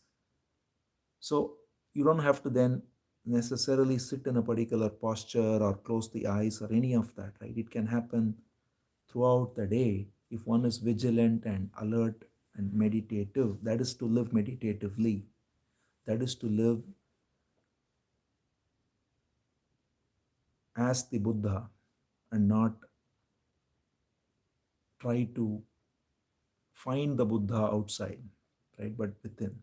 so you don't have to then necessarily sit in a particular posture or close the eyes or any of that, right? It can happen throughout the day if one is vigilant and alert and meditative. That is to live meditatively. That is to live as the Buddha and not try to find the Buddha outside, right? But within.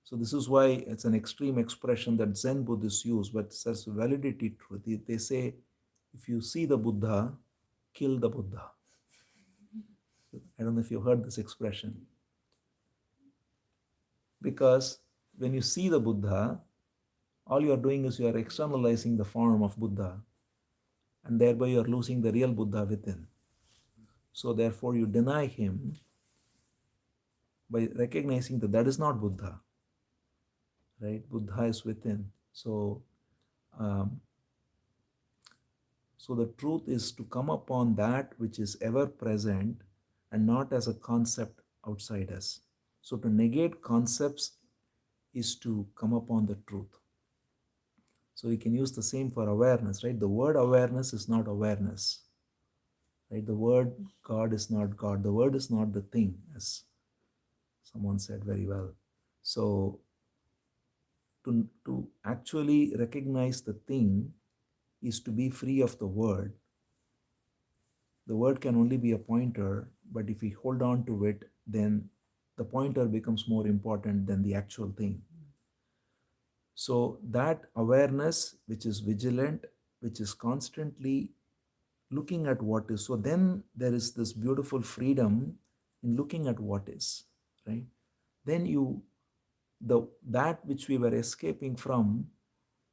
So this is why it's an extreme expression that Zen Buddhists use, but it says validity truth. They say, if you see the Buddha, kill the Buddha. I don't know if you've heard this expression. Because when you see the Buddha, all you are doing is you are externalizing the form of Buddha, and thereby you are losing the real Buddha within. So therefore you deny him by recognizing that that is not Buddha, right? Buddha is within. Um, so the truth is to come upon that which is ever present and not as a concept outside us. So to negate concepts is to come upon the truth. So we can use the same for awareness, right? The word awareness is not awareness, right? The word God is not God. The word is not the thing, as someone said very well. So to actually recognize the thing is to be free of the word. The word can only be a pointer, but if we hold on to it, then the pointer becomes more important than the actual thing. So that awareness, which is vigilant, which is constantly looking at what is, so then there is this beautiful freedom in looking at what is, right? Then the that which we were escaping from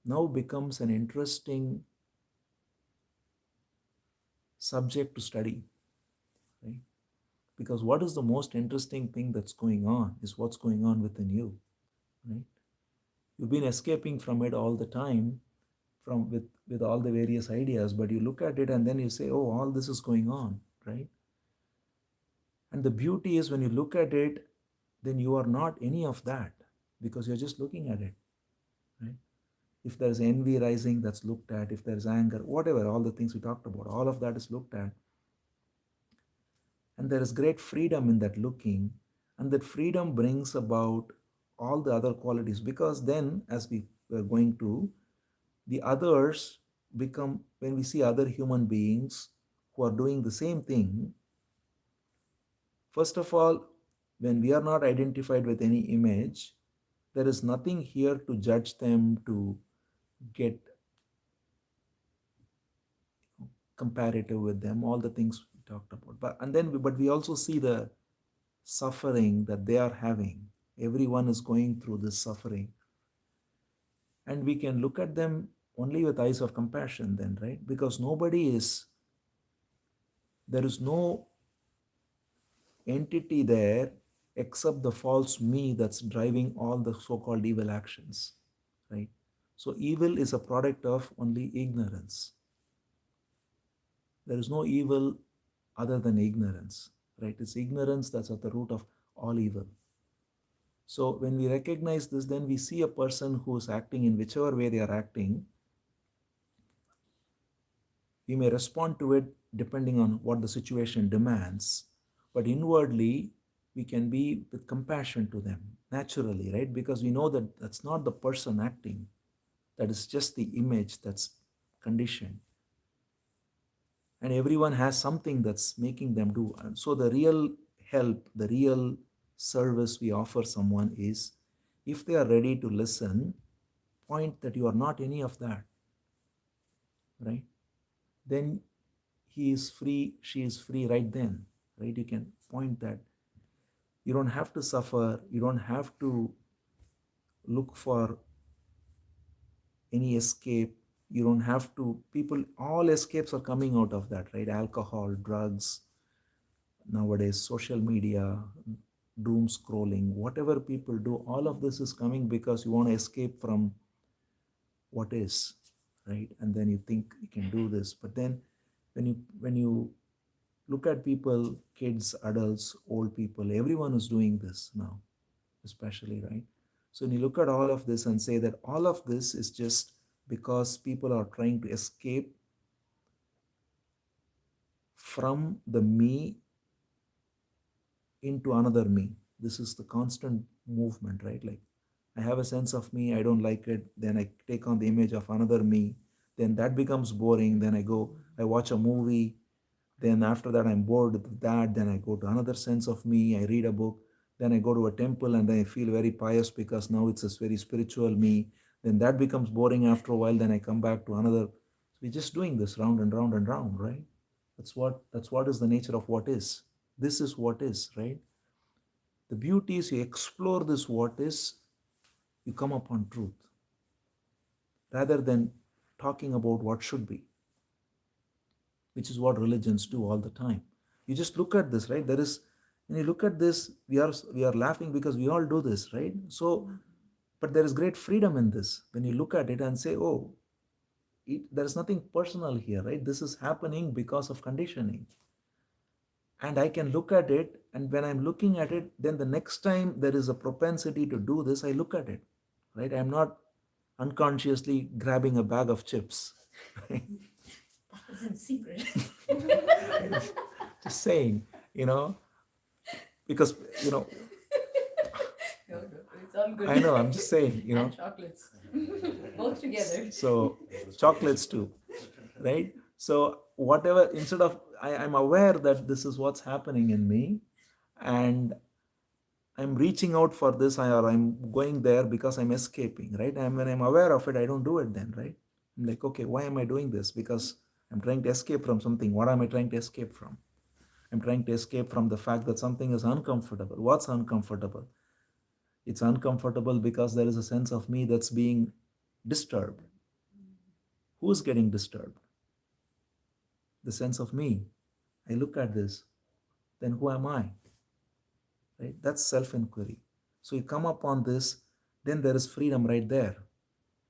now becomes an interesting subject to study, right? Because what is the most interesting thing that's going on is what's going on within you, right? You've been escaping from it all the time, from with all the various ideas, but you look at it and then you say, oh, all this is going on, right? And the beauty is when you look at it, then you are not any of that because you're just looking at it, right? If there's envy rising, that's looked at. If there's anger, whatever, all the things we talked about, all of that is looked at. And there is great freedom in that looking. And that freedom brings about all the other qualities because then, as we were going to, the others become, when we see other human beings who are doing the same thing, first of all, when we are not identified with any image, there is nothing here to judge them, to get comparative with them, all the things we talked about. But we also see the suffering that they are having. Everyone is going through this suffering. And we can look at them only with eyes of compassion then, right? Because there is no entity there except the false me that's driving all the so-called evil actions, right? So evil is a product of only ignorance. There is no evil other than ignorance, right? It's ignorance that's at the root of all evil. So when we recognize this, then we see a person who is acting in whichever way they are acting. We may respond to it depending on what the situation demands, but inwardly we can be with compassion to them naturally, right? Because we know that that's not the person acting, that is just the image that's conditioned. And everyone has something that's making them do. And so the real help, the real service we offer someone is, if they are ready to listen, point that you are not any of that, right? Then he is free, she is free right then, right? You can point that you don't have to suffer, you don't have to look for any escape. You don't have to, people, all escapes are coming out of that, right? Alcohol, drugs, nowadays, social media, doom scrolling, whatever people do, all of this is coming because you want to escape from what is, right? And then you think you can do this. But then when you look at people, kids, adults, old people, everyone is doing this now, especially, right? So when you look at all of this and say that all of this is just because people are trying to escape from the me into another me. This is the constant movement, right? Like, I have a sense of me, I don't like it, then I take on the image of another me, then that becomes boring, then I go, I watch a movie, then after that I'm bored with that, then I go to another sense of me, I read a book, then I go to a temple and then I feel very pious because now it's a very spiritual me, then that becomes boring after a while, then I come back to another. We're just doing this round and round and round, right? That's what is the nature of what is. This is what is, right? The beauty is you explore this what is, you come upon truth rather than talking about what should be, which is what religions do all the time. You just look at this, right? There is, when you look at this, we are laughing because we all do this, right? So, but there is great freedom in this when you look at it and say, oh, there is nothing personal here, right? This is happening because of conditioning. And I can look at it, and when I'm looking at it, then the next time there is a propensity to do this, I look at it, right? I'm not unconsciously grabbing a bag of chips. Right? That was in secret. Just saying, you know, because, you know, No, no, it's all good. I know, I'm just saying, And chocolates. Both together. so chocolates too, right? So whatever, instead of, I'm aware that this is what's happening in me, and I'm reaching out for this, or I'm going there because I'm escaping, right? And when I'm aware of it, I don't do it then, right? I'm like, okay, why am I doing this? Because I'm trying to escape from something. What am I trying to escape from? I'm trying to escape from the fact that something is uncomfortable. What's uncomfortable? It's uncomfortable because there is a sense of me that's being disturbed. Who's getting disturbed? The sense of me. I look at this, then who am I? Right? That's self inquiry. So you come upon this, then there is freedom right there.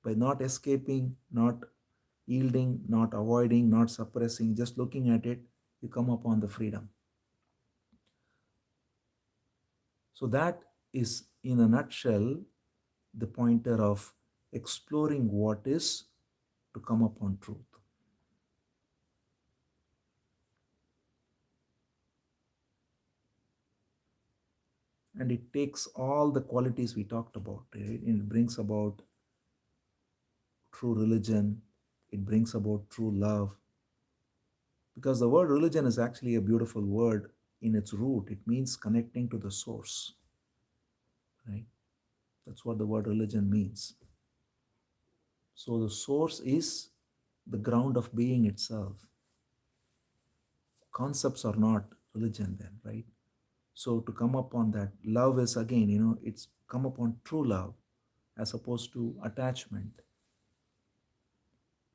By not escaping, not yielding, not avoiding, not suppressing, just looking at it, you come upon the freedom. So that is, in a nutshell, the pointer of exploring what is to come upon truth. And it takes all the qualities we talked about, right? It brings about true religion, it brings about true love. Because the word religion is actually a beautiful word in its root. It means connecting to the source, right? That's what the word religion means. So the source is the ground of being itself. Concepts are not religion then, right? So to come upon that, love is again, it's come upon true love as opposed to attachment.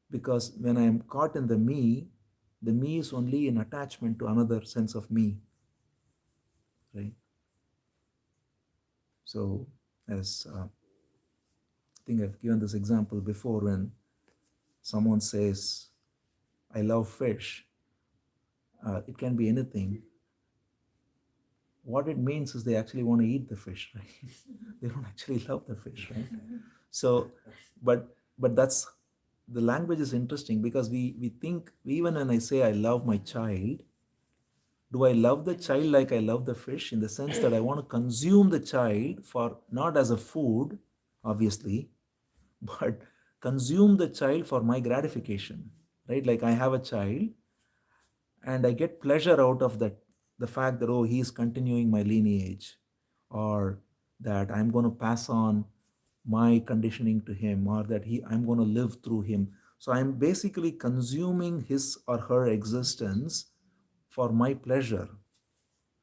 Because when I am caught in the me is only in attachment to another sense of me, right? So, as I think I've given this example before, when someone says, I love fish, it can be anything. What it means is they actually want to eat the fish, right? They don't actually love the fish, right? So, but that's, the language is interesting because we think, even when I say I love my child, do I love the child like I love the fish, in the sense that I want to consume the child for, not as a food, obviously, but consume the child for my gratification, right? Like, I have a child and I get pleasure out of that, the fact that, oh, he is continuing my lineage, or that I'm going to pass on my conditioning to him, or that I'm going to live through him. So I'm basically consuming his or her existence for my pleasure,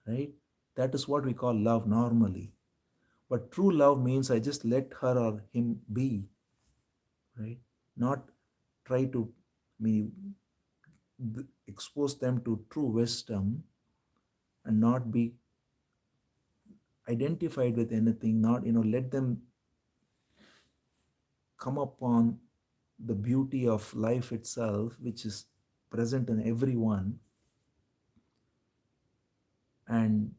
right? That is what we call love normally. But true love means I just let her or him be, right? Not try to me expose them to true wisdom and not be identified with anything, not, let them come upon the beauty of life itself, which is present in everyone, and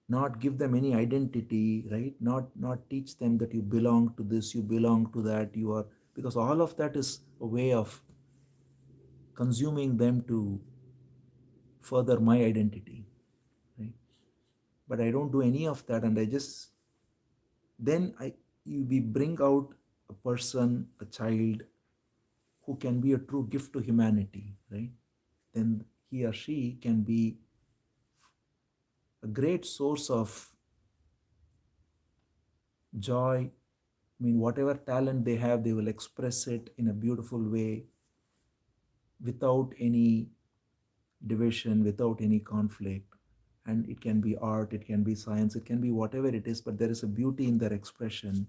not give them any identity, right? Not teach them that you belong to this, you belong to that, you are, because all of that is a way of consuming them to further my identity, right? But I don't do any of that, and I just then we bring out a person, a child who can be a true gift to humanity, right? Then he or she can be a great source of joy. I mean, whatever talent they have, they will express it in a beautiful way without any division, without any conflict. And it can be art, it can be science, it can be whatever it is, but there is a beauty in their expression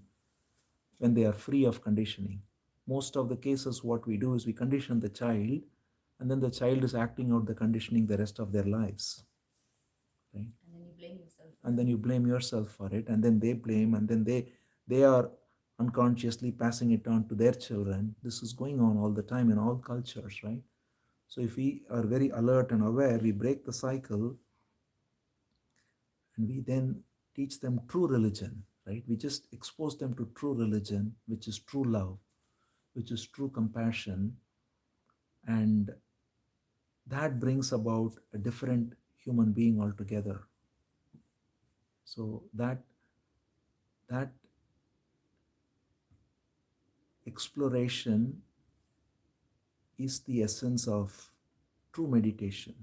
when they are free of conditioning. Most of the cases, what we do is we condition the child, and then the child is acting out the conditioning the rest of their lives, right? And then you blame yourself for And it. then you blame yourself for it, and then they blame, and then they are unconsciously passing it on to their children. This is going on all the time in all cultures, right? So if we are very alert and aware, we break the cycle, and we then teach them true religion, right? We just expose them to true religion, which is true love, which is true compassion, and that brings about a different human being altogether. So that exploration is the essence of true meditation,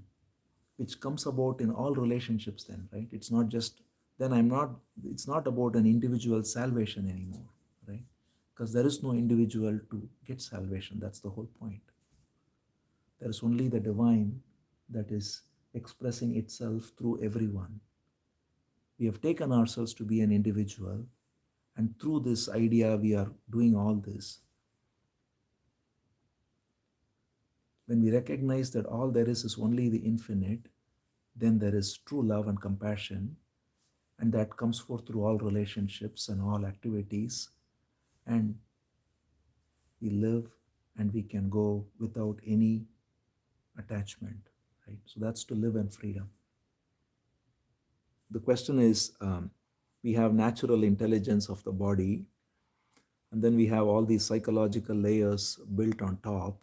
which comes about in all relationships then, right? It's not just, then I'm not, it's not about an individual salvation anymore, right? Because there is no individual to get salvation. That's the whole point. There is only the divine that is expressing itself through everyone. We have taken ourselves to be an individual, and through this idea, we are doing all this. When we recognize that all there is only the infinite, then there is true love and compassion, and that comes forth through all relationships and all activities, and we live and we can go without any attachment, right? So that's to live in freedom. The question is, we have natural intelligence of the body, and then we have all these psychological layers built on top,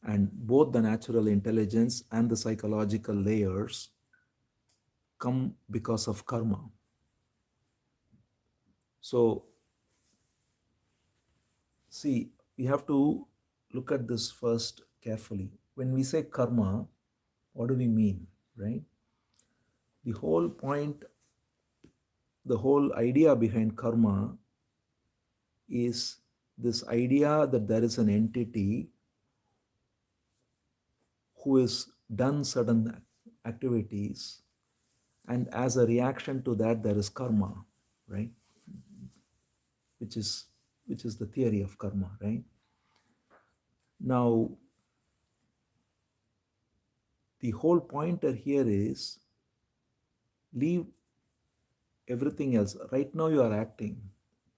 and both the natural intelligence and the psychological layers come because of karma. So see, we have to look at this first carefully. When we say karma, what do we mean, right? The whole point, the whole idea behind karma is this idea that there is an entity who has done certain activities, and as a reaction to that, there is karma, right? Which is the theory of karma, right? Now, the whole pointer here is leave everything else. Right now, you are acting,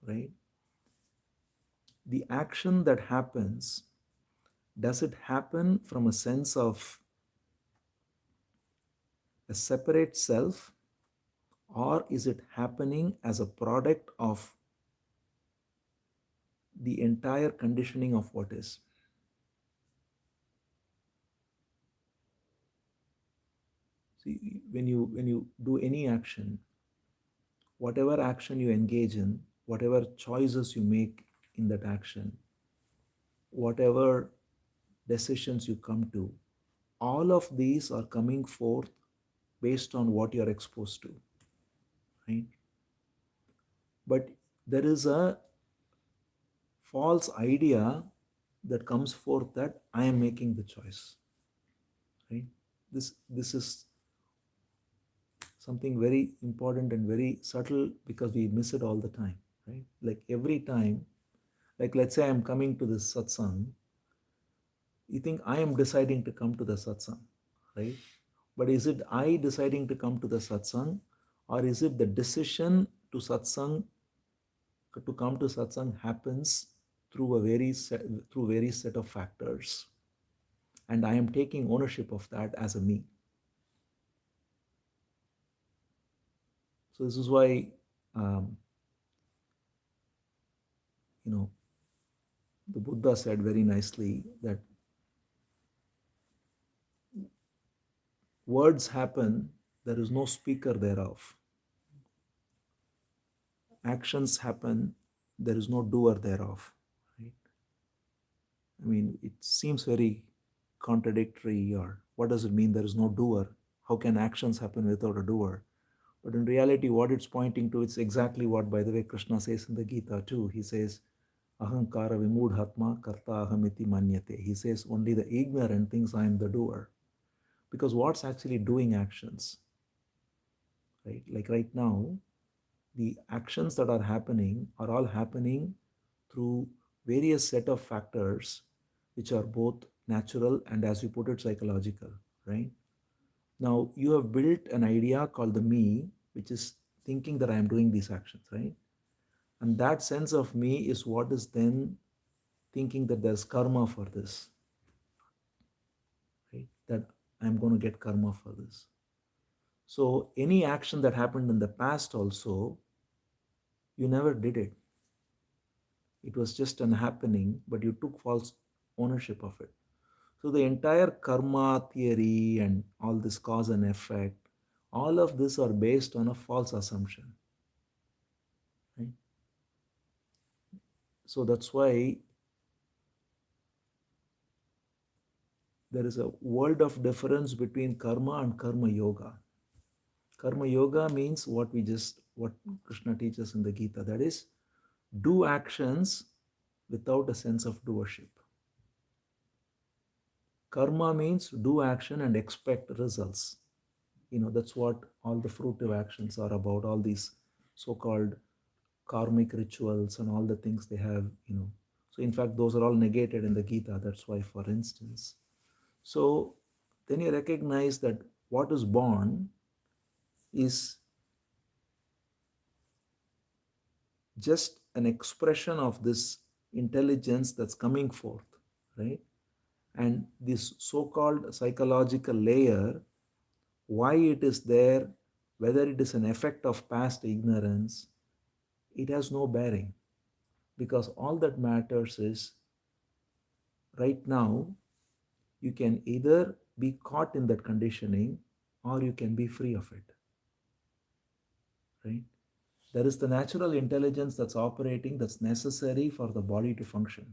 right? The action that happens, does it happen from a sense of a separate self, or is it happening as a product of the entire conditioning of what is? See, when you do any action, whatever action you engage in, whatever choices you make in that action, whatever decisions you come to, all of these are coming forth based on what you're exposed to, right? But there is a false idea that comes forth that I am making the choice, right? This is something very important and very subtle because we miss it all the time, right? Like every time, like let's say I'm coming to this satsang, you think I am deciding to come to the satsang, right? But is it I deciding to come to the satsang, or is it the decision to come to satsang happens through through various set of factors, and I am taking ownership of that as a me. So this is why, um, you know, the Buddha said very nicely that words happen, there is no speaker thereof. Actions happen, there is no doer thereof. Right? I mean, it seems very contradictory, or what does it mean there is no doer? How can actions happen without a doer? But in reality, what it's pointing to, it's exactly what, by the way, Krishna says in the Gita too. He says, Ahankara vimudhatma karta ahamiti manyate. He says, only the ignorant thinks I am the doer. Because what's actually doing actions? Right? Like right now, the actions that are happening are all happening through various set of factors which are both natural and, as you put it, psychological, right? Now you have built an idea called the me, which is thinking that I am doing these actions, right? And that sense of me is what is then thinking that there's karma for this, right? That I'm going to get karma for this. So any action that happened in the past also, you never did it. It was just an happening, but you took false ownership of it. So the entire karma theory and all this cause and effect, all of this are based on a false assumption. Right? So that's why there is a world of difference between karma and karma yoga. Karma yoga means what Krishna teaches in the Gita, that is, do actions without a sense of doership. Karma means do action and expect results. That's what all the fruitive actions are about, all these so-called karmic rituals and all the things they have. So in fact, those are all negated in the Gita. That's why, for instance, so then you recognize that what is born is just an expression of this intelligence that's coming forth, right? And this so-called psychological layer, why it is there, whether it is an effect of past ignorance, it has no bearing, because all that matters is right now you can either be caught in that conditioning or you can be free of it, right? There is the natural intelligence that's operating, that's necessary for the body to function.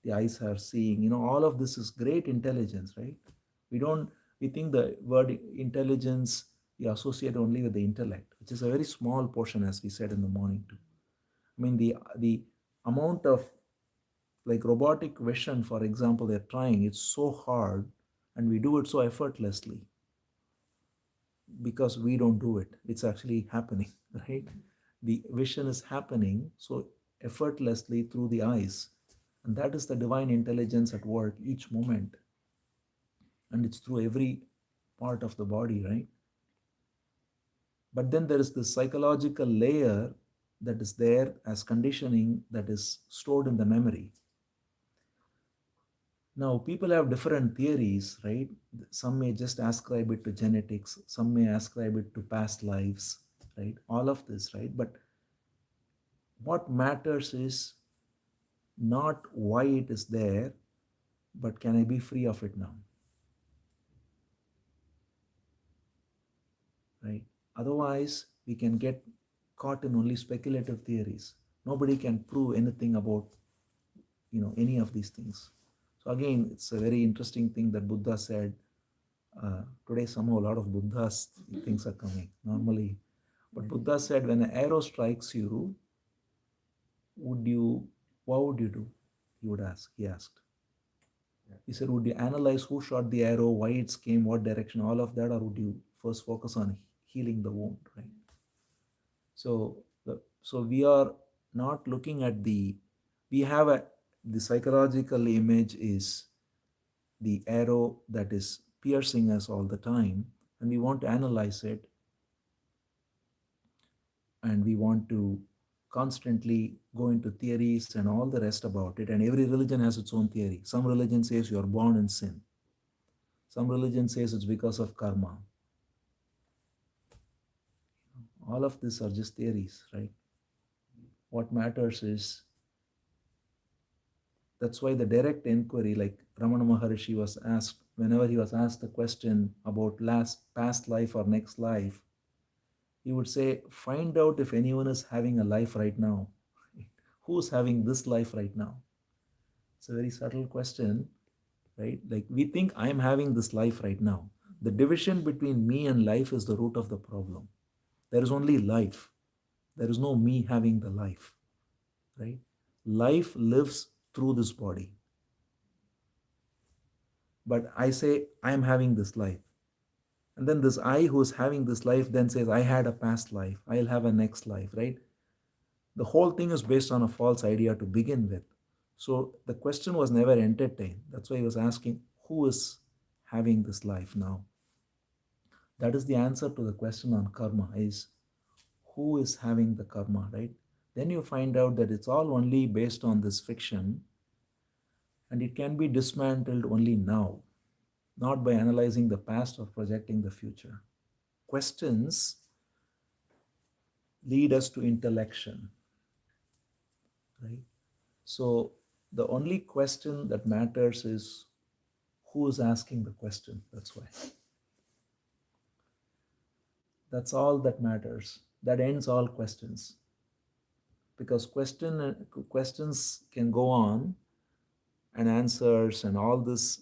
The eyes are seeing, all of this is great intelligence, right? We think the word intelligence we associate only with the intellect, which is a very small portion, as we said in the morning too. I mean, the amount of, like, robotic vision, for example, they're trying, it's so hard, and we do it so effortlessly because we don't do it. It's actually happening, right? The vision is happening so effortlessly through the eyes. And that is the divine intelligence at work each moment. And it's through every part of the body, right? But then there is this psychological layer that is there as conditioning that is stored in the memory. Now, people have different theories, right? Some may just ascribe it to genetics, some may ascribe it to past lives, right? All of this, right? But what matters is not why it is there, but can I be free of it now, right? Otherwise, we can get caught in only speculative theories. Nobody can prove anything about, any of these things. So again, it's a very interesting thing that Buddha said. Today, somehow a lot of Buddha's things are coming normally. But Buddha said, when an arrow strikes you, would you, what would you do? He asked. Yeah. He said, would you analyze who shot the arrow, why it came, what direction, all of that, or would you first focus on healing the wound, right? So, so we are not looking at we have the psychological image is the arrow that is piercing us all the time, and we want to analyze it, and we want to constantly go into theories and all the rest about it. And every religion has its own theory. Some religion says you are born in sin. Some religion says it's because of karma. All of these are just theories, right? What matters is, that's why the direct inquiry, like Ramana Maharishi was asked, whenever he was asked the question about past life or next life, he would say, find out if anyone is having a life right now. Who's having this life right now? It's a very subtle question, right? Like we think I'm having this life right now. The division between me and life is the root of the problem. There is only life. There is no me having the life, right? Life lives through this body. But I say, I'm having this life. And then this I who's having this life then says, I had a past life. I'll have a next life, right? The whole thing is based on a false idea to begin with. So the question was never entertained. That's why he was asking, who is having this life now? That is the answer to the question on karma, is who is having the karma, right? Then you find out that it's all only based on this fiction, and it can be dismantled only now, not by analyzing the past or projecting the future. Questions lead us to intellection, right? So the only question that matters is who is asking the question. That's why. That's all that matters. That ends all questions. Because questions can go on, and answers and all this.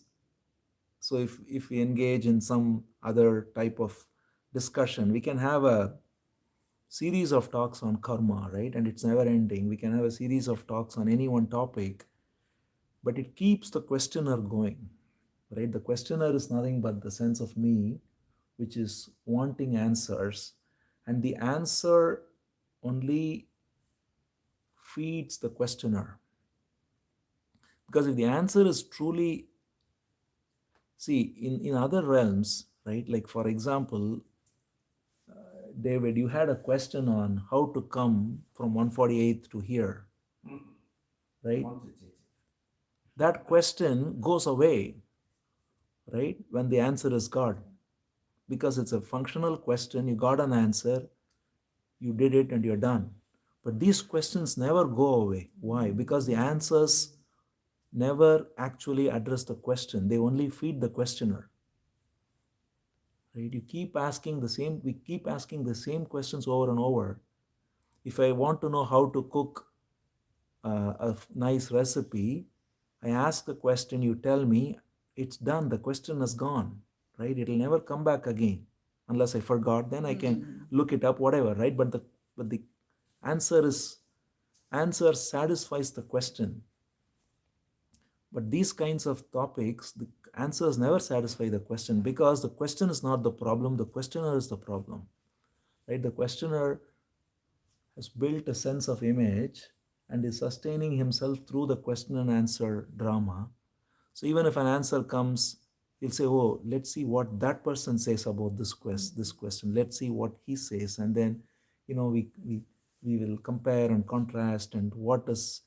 So if we engage in some other type of discussion, we can have a series of talks on karma, right? And it's never ending. We can have a series of talks on any one topic, but it keeps the questioner going, right? The questioner is nothing but the sense of me, which is wanting answers, and the answer only feeds the questioner. Because if the answer is truly, see, in other realms, right? Like for example, David, you had a question on how to come from 148th to here, right? That question goes away, right? When the answer is God. Because it's a functional question, you got an answer, you did it, and you're done. But these questions never go away. Why? Because the answers never actually address the question, they only feed the questioner. Right? We keep asking the same questions over and over. If I want to know how to cook nice recipe, I ask the question, you tell me, it's done, the question is gone, right? It'll never come back again. Unless I forgot, then I can look it up, whatever, right? But the answer is answer satisfies the question. But these kinds of topics, the answers never satisfy the question, because the question is not the problem, the questioner is the problem, right? The questioner has built a sense of image and is sustaining himself through the question and answer drama. So even if an answer comes, he'll say, oh, let's see what that person says about this question. Let's see what he says. And then, we will compare and contrast, and what does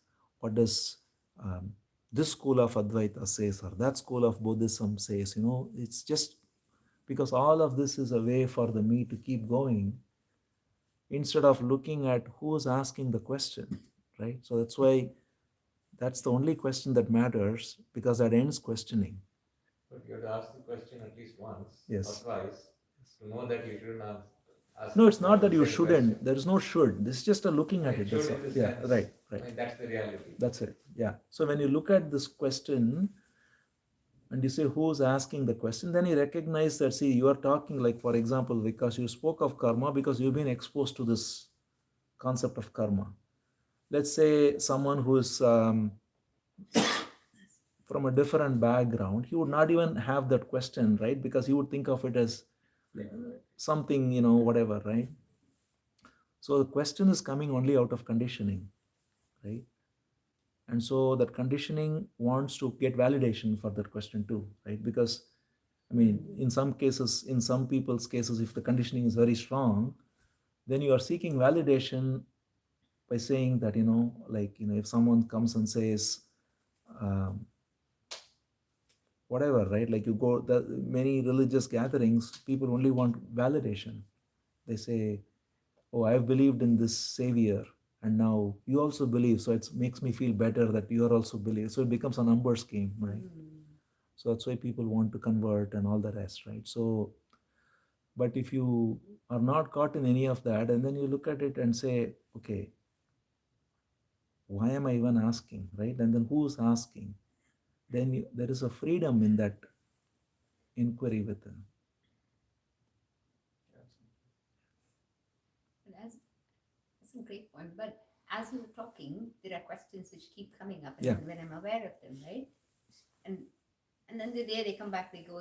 this school of Advaita says, or that school of Buddhism says. It's just because all of this is a way for the me to keep going, instead of looking at who's asking the question, right? So that's the only question that matters, because that ends questioning. But you have to ask the question at least once Yes. or twice to know that you shouldn't ask. No, it's not that you the same shouldn't. question. There is no should. This is just a looking at I it. should That's all. in the Yeah, sense. right, I right. mean, that's the reality. That's it. Yeah. So when you look at this question and you say who's asking the question, then you recognize that, see, you are talking, like, for example, because you spoke of karma, because you've been exposed to this concept of karma. Let's say someone who is from a different background, he would not even have that question, right? Because he would think of it as, something, whatever, right? So the question is coming only out of conditioning, right? And so that conditioning wants to get validation for that question too, right? Because I mean, in some cases, in some people's cases, if the conditioning is very strong, then you are seeking validation by saying that, like, if someone comes and says, um, whatever, right? Like you go, the many religious gatherings, people only want validation. They say, oh, I've believed in this savior, and now you also believe, so it makes me feel better that you are also believe. So it becomes a numbers game, right? So that's why people want to convert and all the rest, right? So, but if you are not caught in any of that, and then you look at it and say, okay, why am I even asking, right? And then who's asking? Then there is a freedom in that inquiry within. And that's a great point. But as you're talking, there are questions which keep coming up, and Yeah. when I'm aware of them, right? And then they're there, they come back, they go.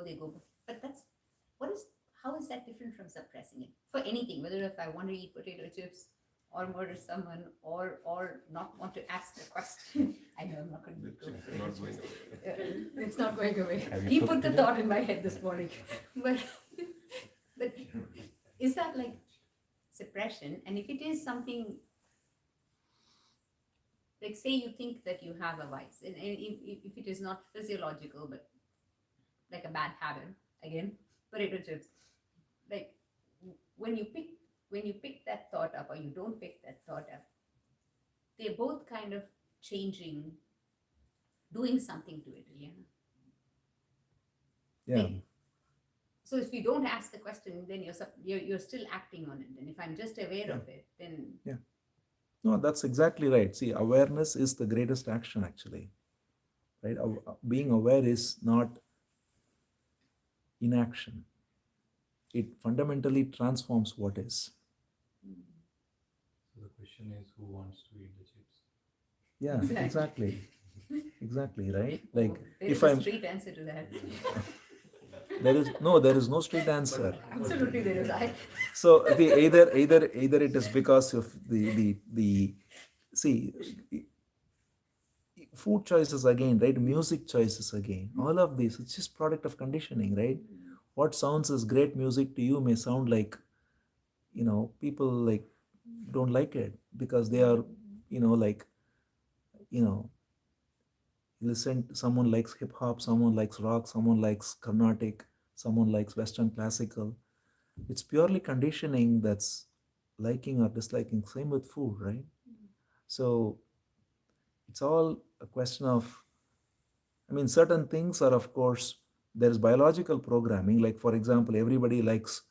But that's what is how is that different from suppressing it for anything? Whether if I want to eat potato chips or murder someone or not want to ask the question. I know I'm not going to The go chips for are potato not going chips. away. It's not going away. Have you He cooked put the it? thought in my head this morning. But but is that like suppression? And if it is something like, say you think that you have a vice, and if it is not physiological but like a bad habit, again, potato chips, like when you pick that thought up or you don't pick that thought up, they're both kind of changing, doing something to it, yeah. Yeah. Like, so if you don't ask the question, then you're still acting on it. And if I'm just aware Yeah. of it, then Yeah. No, that's exactly right. See, awareness is the greatest action, actually, right? Being aware is not inaction. It fundamentally transforms what is. So the question is, who wants to eat the chips? Yeah, Exactly. exactly, right? Like there if is a I'm, straight answer to that. there is no straight answer. Absolutely, there is. So the either it is because of the see, food choices again, right? Music choices again. All of this, it's just product of conditioning, right? What sounds as great music to you may sound like, people like don't like it because they are, like, you know, listen, someone likes hip hop, someone likes rock, someone likes Carnatic, someone likes Western classical. It's purely conditioning that's liking or disliking. Same with food, right? So it's all a question of, I mean, certain things are, of course, there is biological programming. Like, for example, everybody likes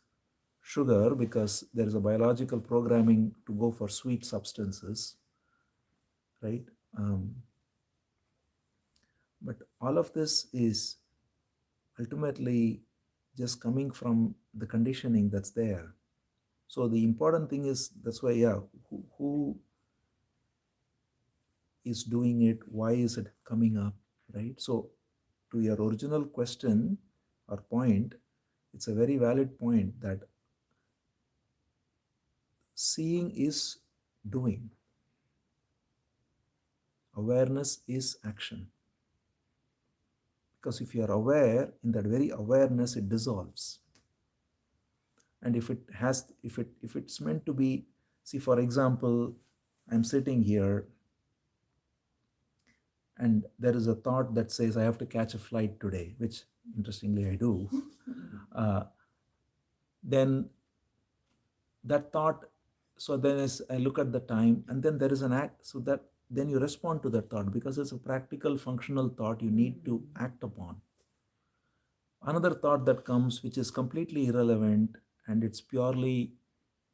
sugar because there is a biological programming to go for sweet substances, right? Um, but all of this is ultimately just coming from the conditioning that's there. So the important thing is, that's why, yeah, who is doing it? Why is it coming up, right? So to your original question or point, it's a very valid point that seeing is doing, awareness is action. Because if you are aware, in that very awareness, it dissolves. And if it's meant to be, see, for example, I'm sitting here and there is a thought that says I have to catch a flight today, which interestingly I do. uh, then that thought, so then as I look at the time, and then there is an act, so that then you respond to that thought because it's a practical functional thought you need to act upon. Another thought that comes, which is completely irrelevant and it's purely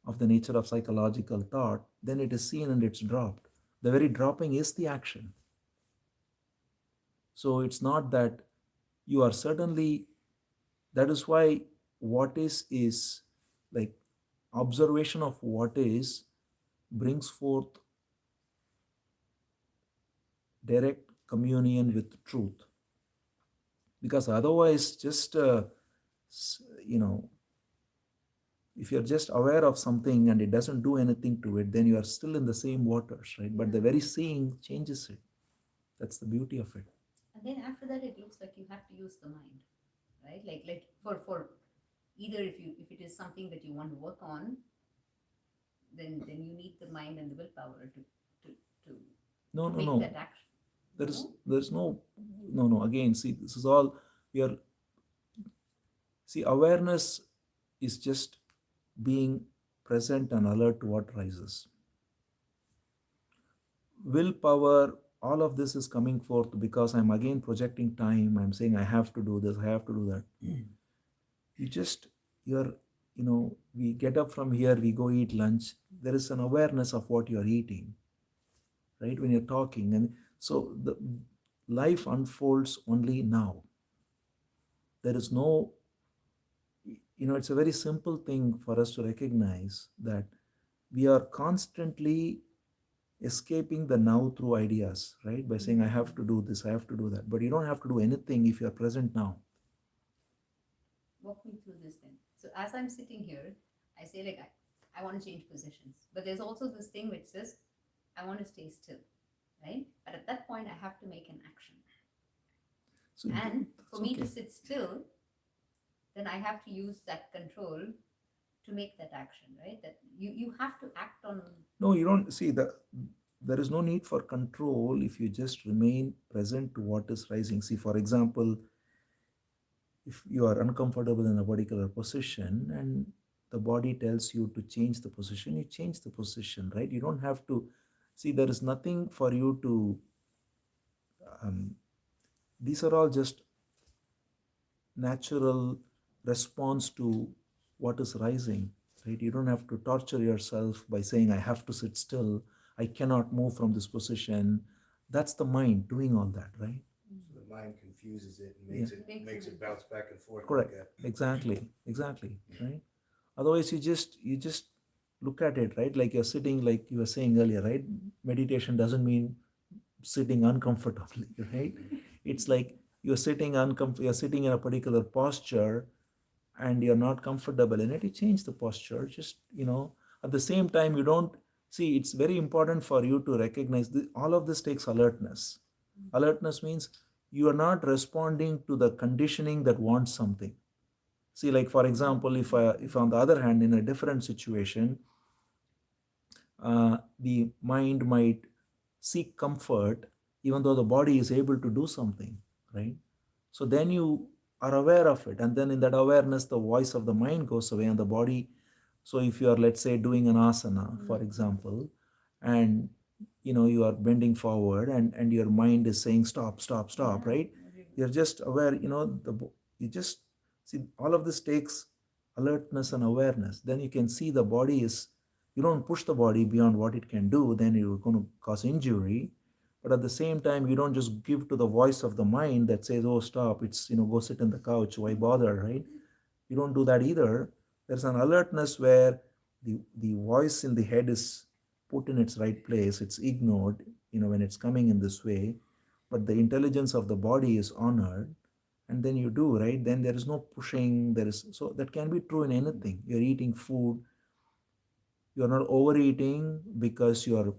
of the nature of psychological thought, then it is seen and it's dropped. The very dropping is the action. So it's not that you are certainly, that is why what is like observation of what is brings forth direct communion with truth, because otherwise just you know If you're just aware of something and it doesn't do anything to it, then you are still in the same waters, right? But the very seeing changes it. That's the beauty of it. And then after that, it looks like you have to use the mind, right? Like for either if it is something that you want to work on, then you need the mind and the willpower to to No, to no, make that no. action. There's No? there's no, no, no. Again, see, this is all we are. See, awareness is just being present and alert to what rises. Willpower, all of this is coming forth because I'm again projecting time. I'm saying I have to do this, I have to do that. You just, you're, we get up from here, we go eat lunch. There is an awareness of what you're eating, right? When you're talking. And so the life unfolds only now. There is no, it's a very simple thing for us to recognize that we are constantly escaping the now through ideas, right? By saying, I have to do this, I have to do that. But you don't have to do anything if you're present now. Walk me through this then. So as I'm sitting here, I say like I want to change positions. But there's also this thing which says I want to stay still, right? But at that point I have to make an action. So And for me to okay. sit still, then I have to use that control to make that action, right? That you have to act on. No, you don't see there is no need for control if you just remain present to what is rising. See, for example, if you are uncomfortable in a particular position and the body tells you to change the position, you change the position, right? You don't have to see, there is nothing for you to, these are all just natural response to what is rising, right? You don't have to torture yourself by saying, I have to sit still, I cannot move from this position. That's the mind doing all that, right? So the mind confuses it and makes Yeah. it bounce back and forth Correct. like a Exactly, right? Otherwise, you just look at it, right? Like you're sitting, like you were saying earlier, right? Meditation doesn't mean sitting uncomfortably, right? It's like you're sitting in a particular posture and you're not comfortable in it. You change the posture. Just at the same time, you don't see. It's very important for you to recognize all of this takes alertness. Alertness means you are not responding to the conditioning that wants something. See, like for example, if on the other hand, in a different situation, the mind might seek comfort even though the body is able to do something, right? So then you are aware of it, and then in that awareness the voice of the mind goes away and the body. So if you are, let's say, doing an asana, for example, and you are bending forward and your mind is saying stop, stop, stop, right? You're just aware, you just see, all of this takes alertness and awareness. Then you can see the body is, you don't push the body beyond what it can do, then you're going to cause injury. But at the same time, you don't just give to the voice of the mind that says, oh, stop, it's, go sit in the couch, why bother, right? You don't do that either. There's an alertness where the voice in the head is put in its right place, it's ignored, when it's coming in this way, but the intelligence of the body is honored. And then you do, right? Then there is no pushing, there is, so that can be true in anything. You're eating food, you're not overeating because your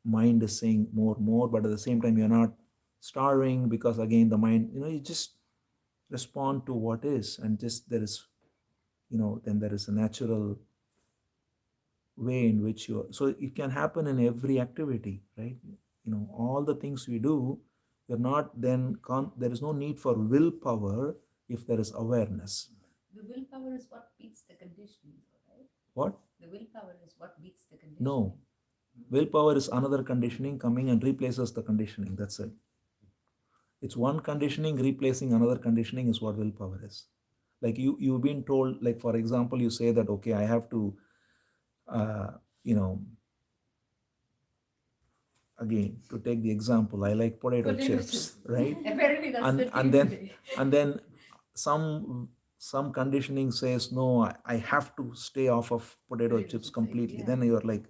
mind is saying more, more, but at the same time, you're not starving because again, the mind, you just respond to what is, and just there is, then there is a natural way in which so it can happen in every activity, right? All the things we do, you're not then, there is no need for willpower if there is awareness. The willpower is what beats the conditioning, right? What? The willpower is what beats the conditioning. No. Willpower is another conditioning coming and replaces the conditioning. That's it. It's one conditioning replacing another conditioning is what willpower is. Like you've been told, like for example, you say that, okay, I have to, you know, again, to take the example, I like potato chips, right? Apparently that's and the and theme then today. and then some conditioning says no, I have to stay off of potato chips completely. Yeah. Then you're like,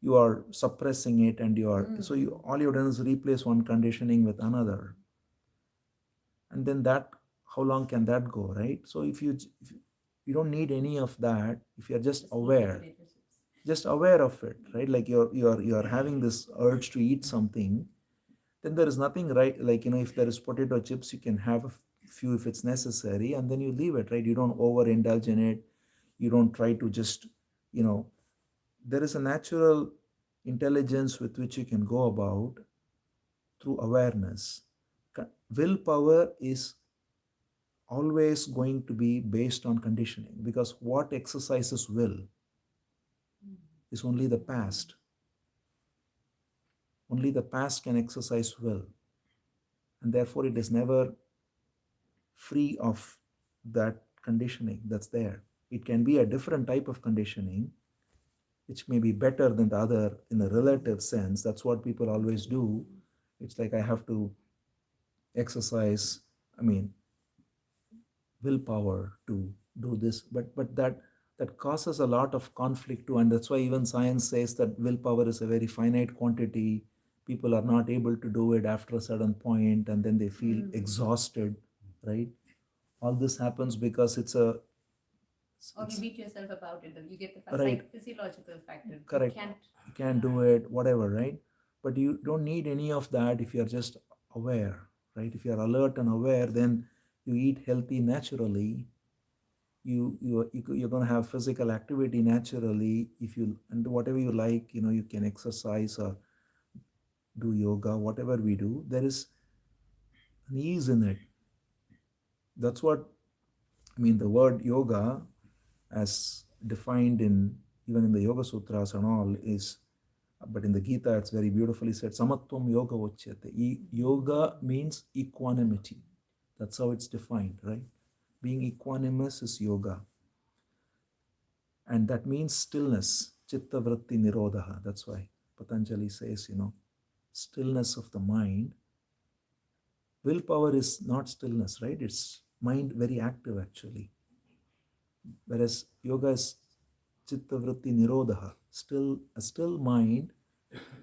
you are suppressing it, and you are so you all you've done is replace one conditioning with another, and then that, how long can that go, right? So if you You don't need any of that if you're just Just eat the aware, potato chips. just aware of it, right? Like you're having this urge to eat something, then there is nothing right. Like, if there is potato chips, you can have a few if it's necessary, and then you leave it, right? You don't overindulge in it. You don't try to just, you know, there is a natural intelligence with which you can go about through awareness. Willpower is always going to be based on conditioning, because what exercises will is only the past. Only the past can exercise will, and therefore it is never free of that conditioning that's there. It can be a different type of conditioning, which may be better than the other in a relative sense. That's what people always do. It's like I have to exercise, I mean, willpower to do this, but that causes a lot of conflict too, and that's why even science says that willpower is a very finite quantity. People are not able to do it after a certain point, and then they feel exhausted, right? All this happens because Or you it's beat yourself about it. You get the right, physiological factor. correct. You can't do it, whatever, right? But you don't need any of that if you're just aware, right? If you're alert and aware, then you eat healthy naturally. You're going to have physical activity naturally. If you and whatever you like, you can exercise or do yoga, whatever we do, there is an ease in it. That's what I mean. The word yoga, as defined in even in the Yoga Sutras and all, is, but in the Gita it's very beautifully said, samatvam yoga uchyate. Yoga means equanimity. That's how it's defined, right? Being equanimous is yoga. And that means stillness, chitta vritti nirodha. That's why Patanjali says, stillness of the mind. Willpower is not stillness, right? It's mind very active actually. Whereas yoga is chitta vritti nirodha, a still mind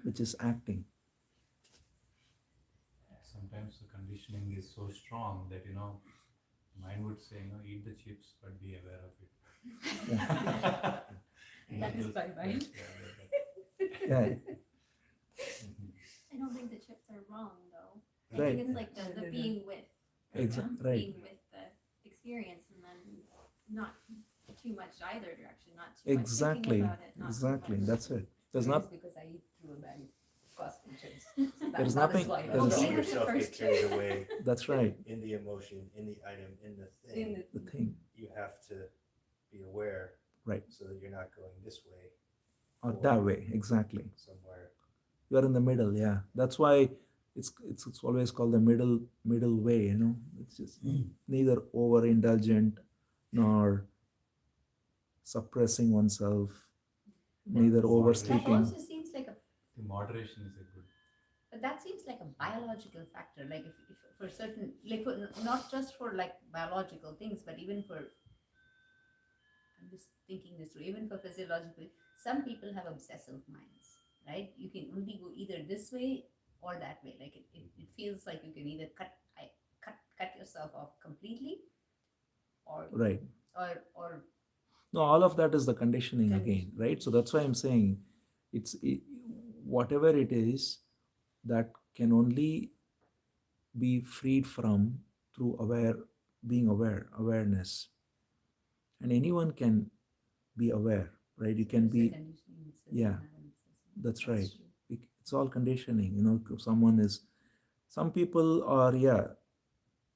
which is acting. Sometimes the conditioning is so strong that mind would say, eat the chips, but be aware of it. That is my mind. Yeah, I don't think the chips are wrong though. I right. think it's like the being with, Right. being with the experience, and then not too much either direction, not too much Exactly. thinking about it, not Exactly. too much. That's it. There's Maybe not. it's because I eat through a bag of Costco chips. So There's that is nothing- why there's- it's Don't wrong. let yourself get carried away That's right. in the emotion, in the item, in the In thing. The thing. You have to be aware, Right. so that you're not going this way Or that way. Exactly. somewhere. You are in the middle. Yeah. That's why it's always called the middle way. It's just neither overindulgent nor suppressing oneself, neither That oversleeping. also seems like a, The moderation is a good. but that seems like a biological factor. Like if for certain, like not just for like biological things, but even for, I'm just thinking this through, even for physiological, some people have obsessive minds, right? You can only go either this way or that way. Like it feels like you can either cut yourself off completely, or Right. or No, all of that is the conditioning again, right? So that's why I'm saying whatever it is that can only be freed from through being awareness. And anyone can be aware, right? You can it's the be, conditioning itself, yeah, not an obsession. that's right. true. It's all conditioning. Some people are, yeah,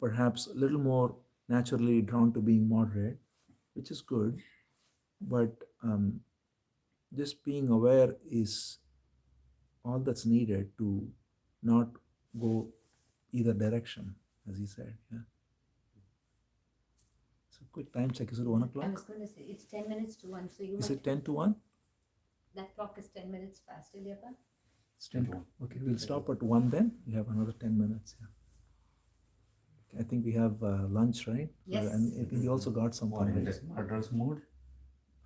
perhaps a little more naturally drawn to being moderate, which is good. But just being aware is all that's needed to not go either direction, as he said. Yeah. So quick time check. Is it 1 I o'clock? was going to say it's 10 minutes to 1, so you Is might, it 10 to 1? that clock is 10 minutes fast, Ilyappa. It's 10 to 1. Okay, we'll stop at 1 then. We have another 10 minutes. Yeah. Okay, I think we have lunch, right? Yes. And I think you also got something, What, in right? this murderous mood?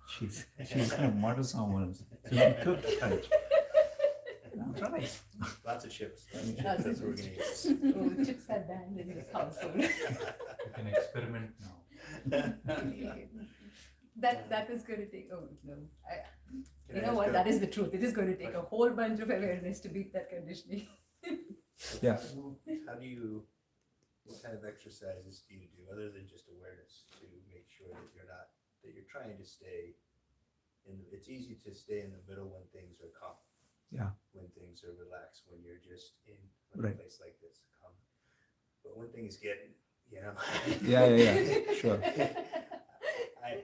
She's gonna murder someone. So she cooked lunch. Try. Lots of chips. Lots of That's what we're gonna eat. Oh, chips are banned in this household. You can experiment now. That is going to take. Oh no, Can you I know ask what? a- That is the truth. It is going to take a whole bunch of awareness to beat that conditioning. So Yeah. How do you, what kind of exercises do you do other than just awareness to make sure that you're not, that you're trying to stay in, it's easy to stay in the middle when things are calm. Yeah. When things are relaxed, when you're just in Right. a place like this, calm. But when things get, you know. Yeah, sure.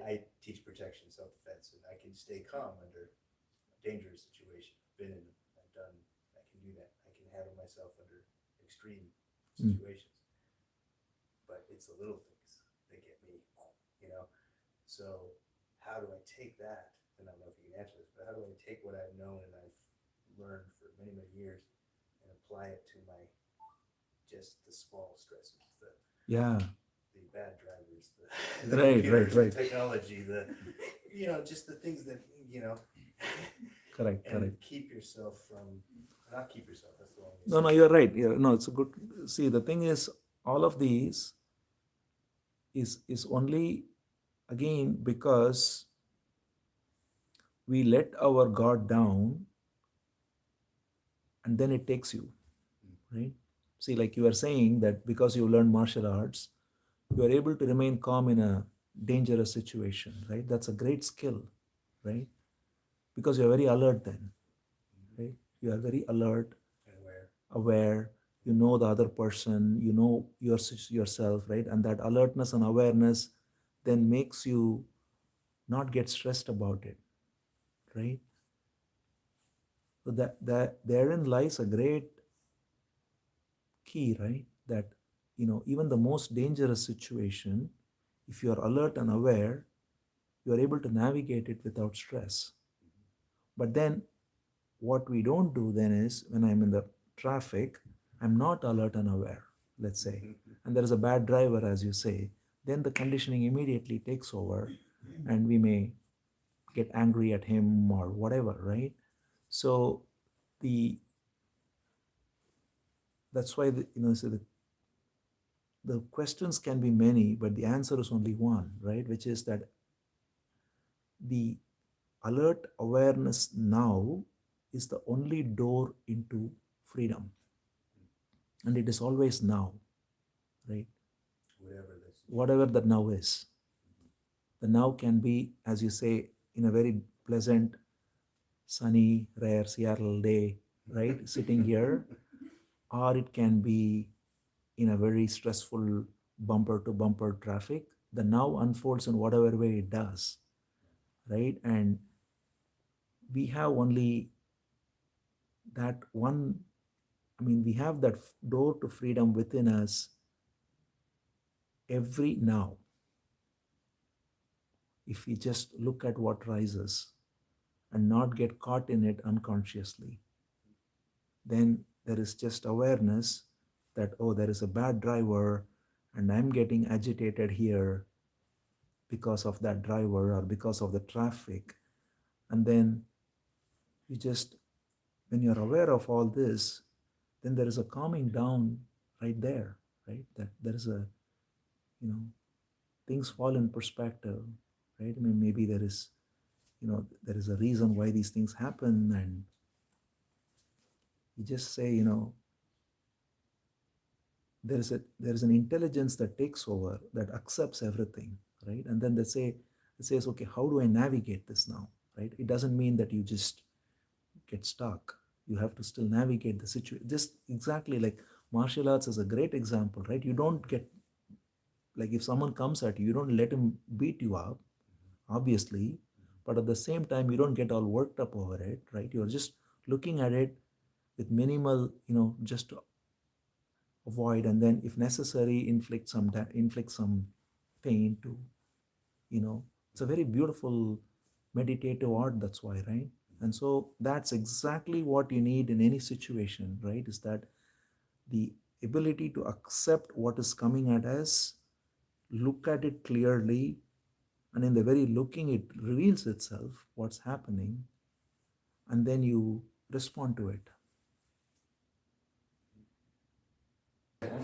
I teach protection, self-defense, and I can stay calm under a dangerous situation. I've been in them. I've done, I can do that. I can handle myself under extreme situations. But it's the little things that get me, you know? So how do I take that? And I don't know if you can answer this, but how do I take what I've known and I've learned for many, many years and apply it to my, just the small stresses, Yeah. the bad drivers, the Right, computers, right. the technology, the, you know, just the things that, you know. Correct, and correct. keep yourself from, not keep yourself, that's the wrong way to No, say no, it. you're right. Yeah, no, it's a good. See, the thing is, all of these is only again because we let our guard down, and then it takes you, right? See, like you were saying that because you learn martial arts, you are able to remain calm in a dangerous situation, right? That's a great skill, right? Because you're very alert then, right? You are very alert, And where, aware, you know the other person, you know yourself, right? And that alertness and awareness then makes you not get stressed about it, right? So that therein lies a great key, right? That, even the most dangerous situation, if you are alert and aware, you are able to navigate it without stress. But then what we don't do then is when I'm in the traffic, I'm not alert and aware, let's say, and there is a bad driver, as you say, then the conditioning immediately takes over and we may get angry at him or whatever, right? So the that's why so the questions can be many, but the answer is only one, right? Which is that the alert awareness now is the only door into freedom. And it is always now, right? whatever this. Whatever the now is. The now can be, as you say, in a very pleasant, sunny, rare Seattle day, right? Sitting here. Or it can be in a very stressful bumper to bumper traffic. The now unfolds in whatever way it does, right? And we have only that one, we have that door to freedom within us every now. If we just look at what rises and not get caught in it unconsciously, then there is just awareness that, oh, there is a bad driver and I'm getting agitated here because of that driver or because of the traffic. And then you just, when you're aware of all this, then there is a calming down right there, right? That there is a, you know, things fall in perspective, right? Maybe there is, there is a reason why these things happen. And you just say, there is an intelligence that takes over, that accepts everything, right? And then it says, okay, how do I navigate this now, right? It doesn't mean that you just get stuck. You have to still navigate the situation. Just exactly like martial arts is a great example, right? You don't get, like, if someone comes at you, you don't let him beat you up, obviously, but at the same time, you don't get all worked up over it, right? You're just looking at it with minimal, just to avoid, and then if necessary, inflict some pain to, it's a very beautiful meditative art, that's why, right? And so that's exactly what you need in any situation, right? Is that the ability to accept what is coming at us, look at it clearly, and in the very looking, it reveals itself what's happening, and then you respond to it.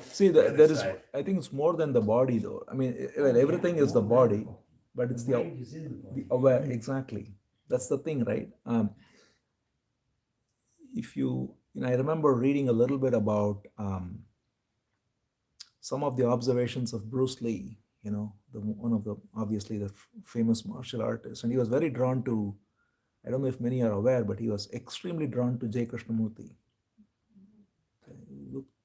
See, The other there is, side. I think it's more than the body, though. I mean, Oh, well, yeah, everything is the more body, than- but it's the the, mind is in the body. aware, exactly. That's the thing, right? If you know, I remember reading a little bit about some of the observations of Bruce Lee, one of the, obviously, the famous martial artist, and he was very drawn to, I don't know if many are aware, but he was extremely drawn to J. Krishnamurti.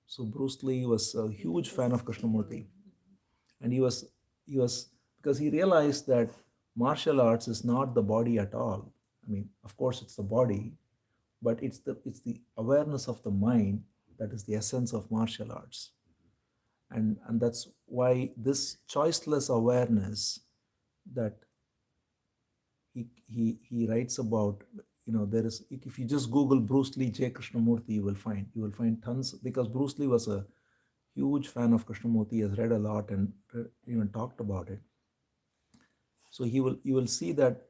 So Bruce Lee was a huge fan of Krishnamurti, and he was because he realized that martial arts is not the body at all. I mean, of course, it's the body, but it's the awareness of the mind that is the essence of martial arts, and that's why this choiceless awareness that he writes about. There is, if you just Google Bruce Lee J. Krishnamurti, you will find tons, because Bruce Lee was a huge fan of Krishnamurti, has read a lot and even talked about it. So you will see that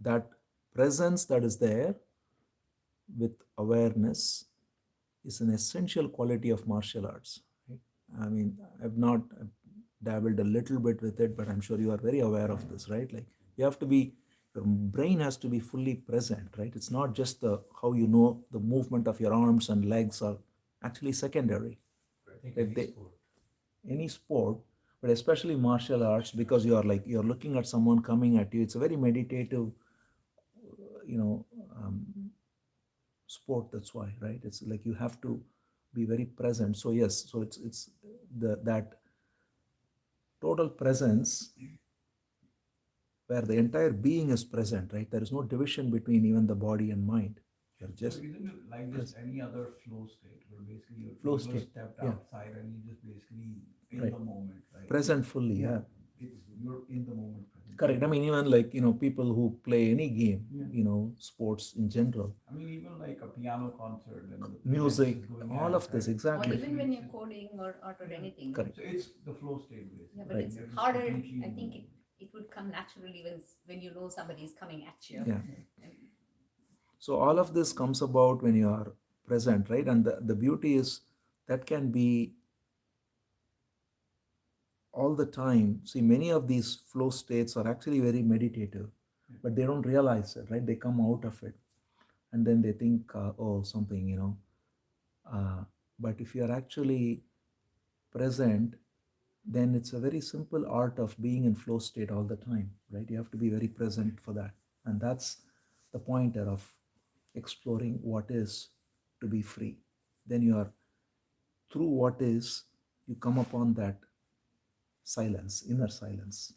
that presence that is there with awareness is an essential quality of martial arts. Right? I mean, I've dabbled a little bit with it, but I'm sure you are very aware of this, right? Like, your brain has to be fully present, right? It's not just the how the movement of your arms and legs are actually secondary. I think Like any sport, but especially martial arts, because you're looking at someone coming at you. It's a very meditative, you know, um, sport. That's why, right? It's like you have to be very present. So yes, so it's that total presence where the entire being is present, right? There is no division between even the body and mind. You're So just isn't it like just any other flow state where basically Flow you state, stepped yeah. outside and you just basically in Right. the moment, right? present fully. Yeah. You're in the moment present. Correct. I mean, even like, people who play any game, Yeah. sports in general, I mean, even like a piano concert and the music, pianist is going all at, of this, right? Or exactly. even when you're coding or art or Yeah. anything. Correct. So it's the flow state basically. Yeah, but Right. it's You're just harder. completely I in the think moment. it would come naturally when you know somebody is coming at you. Yeah. And So all of this comes about when you are present, right? And the beauty is that can be all the time. See, many of these flow states are actually very meditative, but they don't realize it, right? They come out of it and then they think, oh, something, but if you are actually present, then it's a very simple art of being in flow state all the time, right? You have to be very present for that. And that's the pointer of exploring what is to be free. Then you are, through what is, you come upon that silence, inner silence.